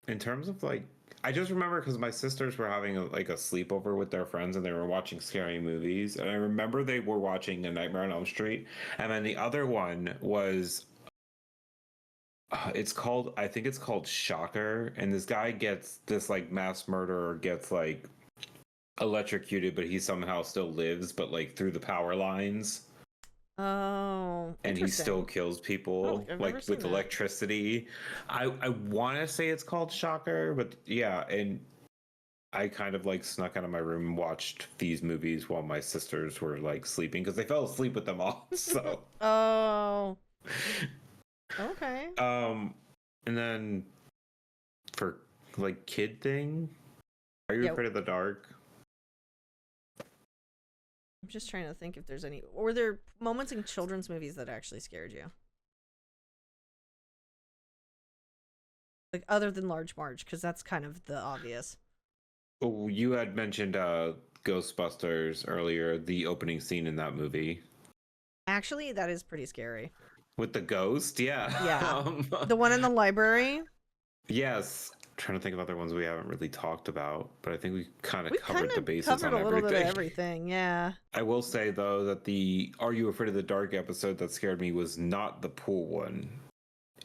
In terms of like, I just remember because my sisters were having a sleepover with their friends and they were watching scary movies, and I remember they were watching A Nightmare on Elm Street, and then the other one was I think it's called Shocker, and this guy this like mass murderer gets like electrocuted, but he somehow still lives, but like through the power lines. Oh, and he still kills people like with electricity. I want to say it's called Shocker, but yeah, and I kind of like snuck out of my room and watched these movies while my sisters were like sleeping because they fell asleep with them all. So okay. And then for like kid thing, Are You Afraid of the Dark? I'm just trying to think if there's any. Or were there moments in children's movies that actually scared you? Like, other than Large Marge, because that's kind of the obvious. Oh, you had mentioned Ghostbusters earlier, the opening scene in that movie. Actually, that is pretty scary. With the ghost? Yeah. Yeah. The one in the library? Yes. I'm trying to think of other ones we haven't really talked about, but I think we kind of covered the bases covered on a little bit of everything, yeah. I will say, though, that the Are You Afraid of the Dark episode that scared me was not the pool one.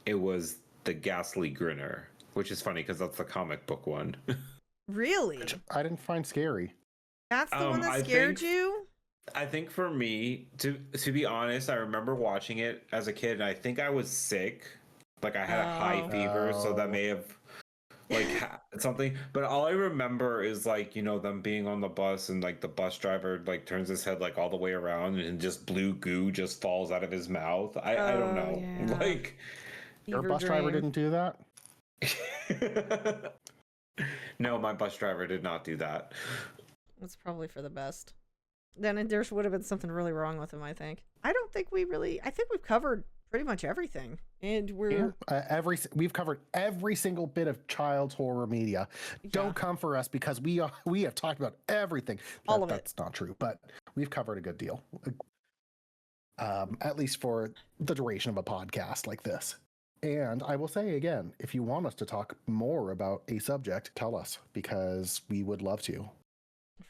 It was the Ghastly Grinner, which is funny because that's the comic book one. Really? Which I didn't find scary. That's the one that scared you? I think for me, to be honest, I remember watching it as a kid, and I think I was sick. Like, I had a high fever, so that may have, like, something. But all I remember is, like, you know, them being on the bus, and, like, the bus driver, like, turns his head, like, all the way around, and just blue goo just falls out of his mouth. I don't know. Yeah. Like... Your bus driver didn't do that? No, my bus driver did not do that. That's probably for the best. Then there would have been something really wrong with him, I think. I think we've covered pretty much everything. And we're... we've covered every single bit of child's horror media. Yeah. Don't come for us because we have talked about everything. All of that's not true, but we've covered a good deal. At least for the duration of a podcast like this. And I will say again, if you want us to talk more about a subject, tell us, because we would love to.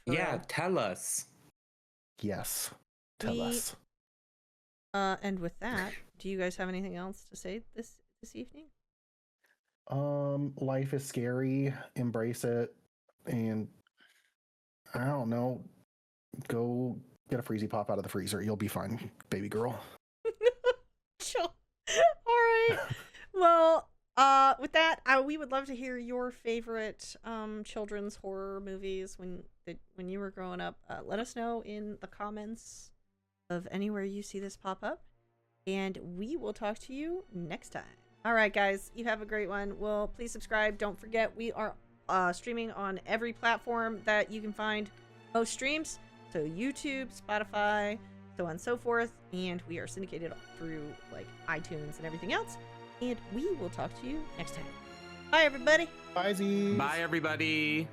Yeah, tell us. Yes, tell us. And with that, do you guys have anything else to say this evening? Life is scary. Embrace it. And I don't know, go get a Freezy Pop out of the freezer. You'll be fine, baby girl. Chill. All right. Well, with that, we would love to hear your favorite children's horror movies when you were growing up. Let us know in the comments of anywhere you see this pop up, and we will talk to you next time. All right, guys, you have a great one. Well, please subscribe. Don't forget, we are streaming on every platform that you can find most streams. So YouTube, Spotify, so on and so forth. And we are syndicated through like iTunes and everything else. And we will talk to you next time. Bye, everybody. Bye, Z's. Bye, everybody.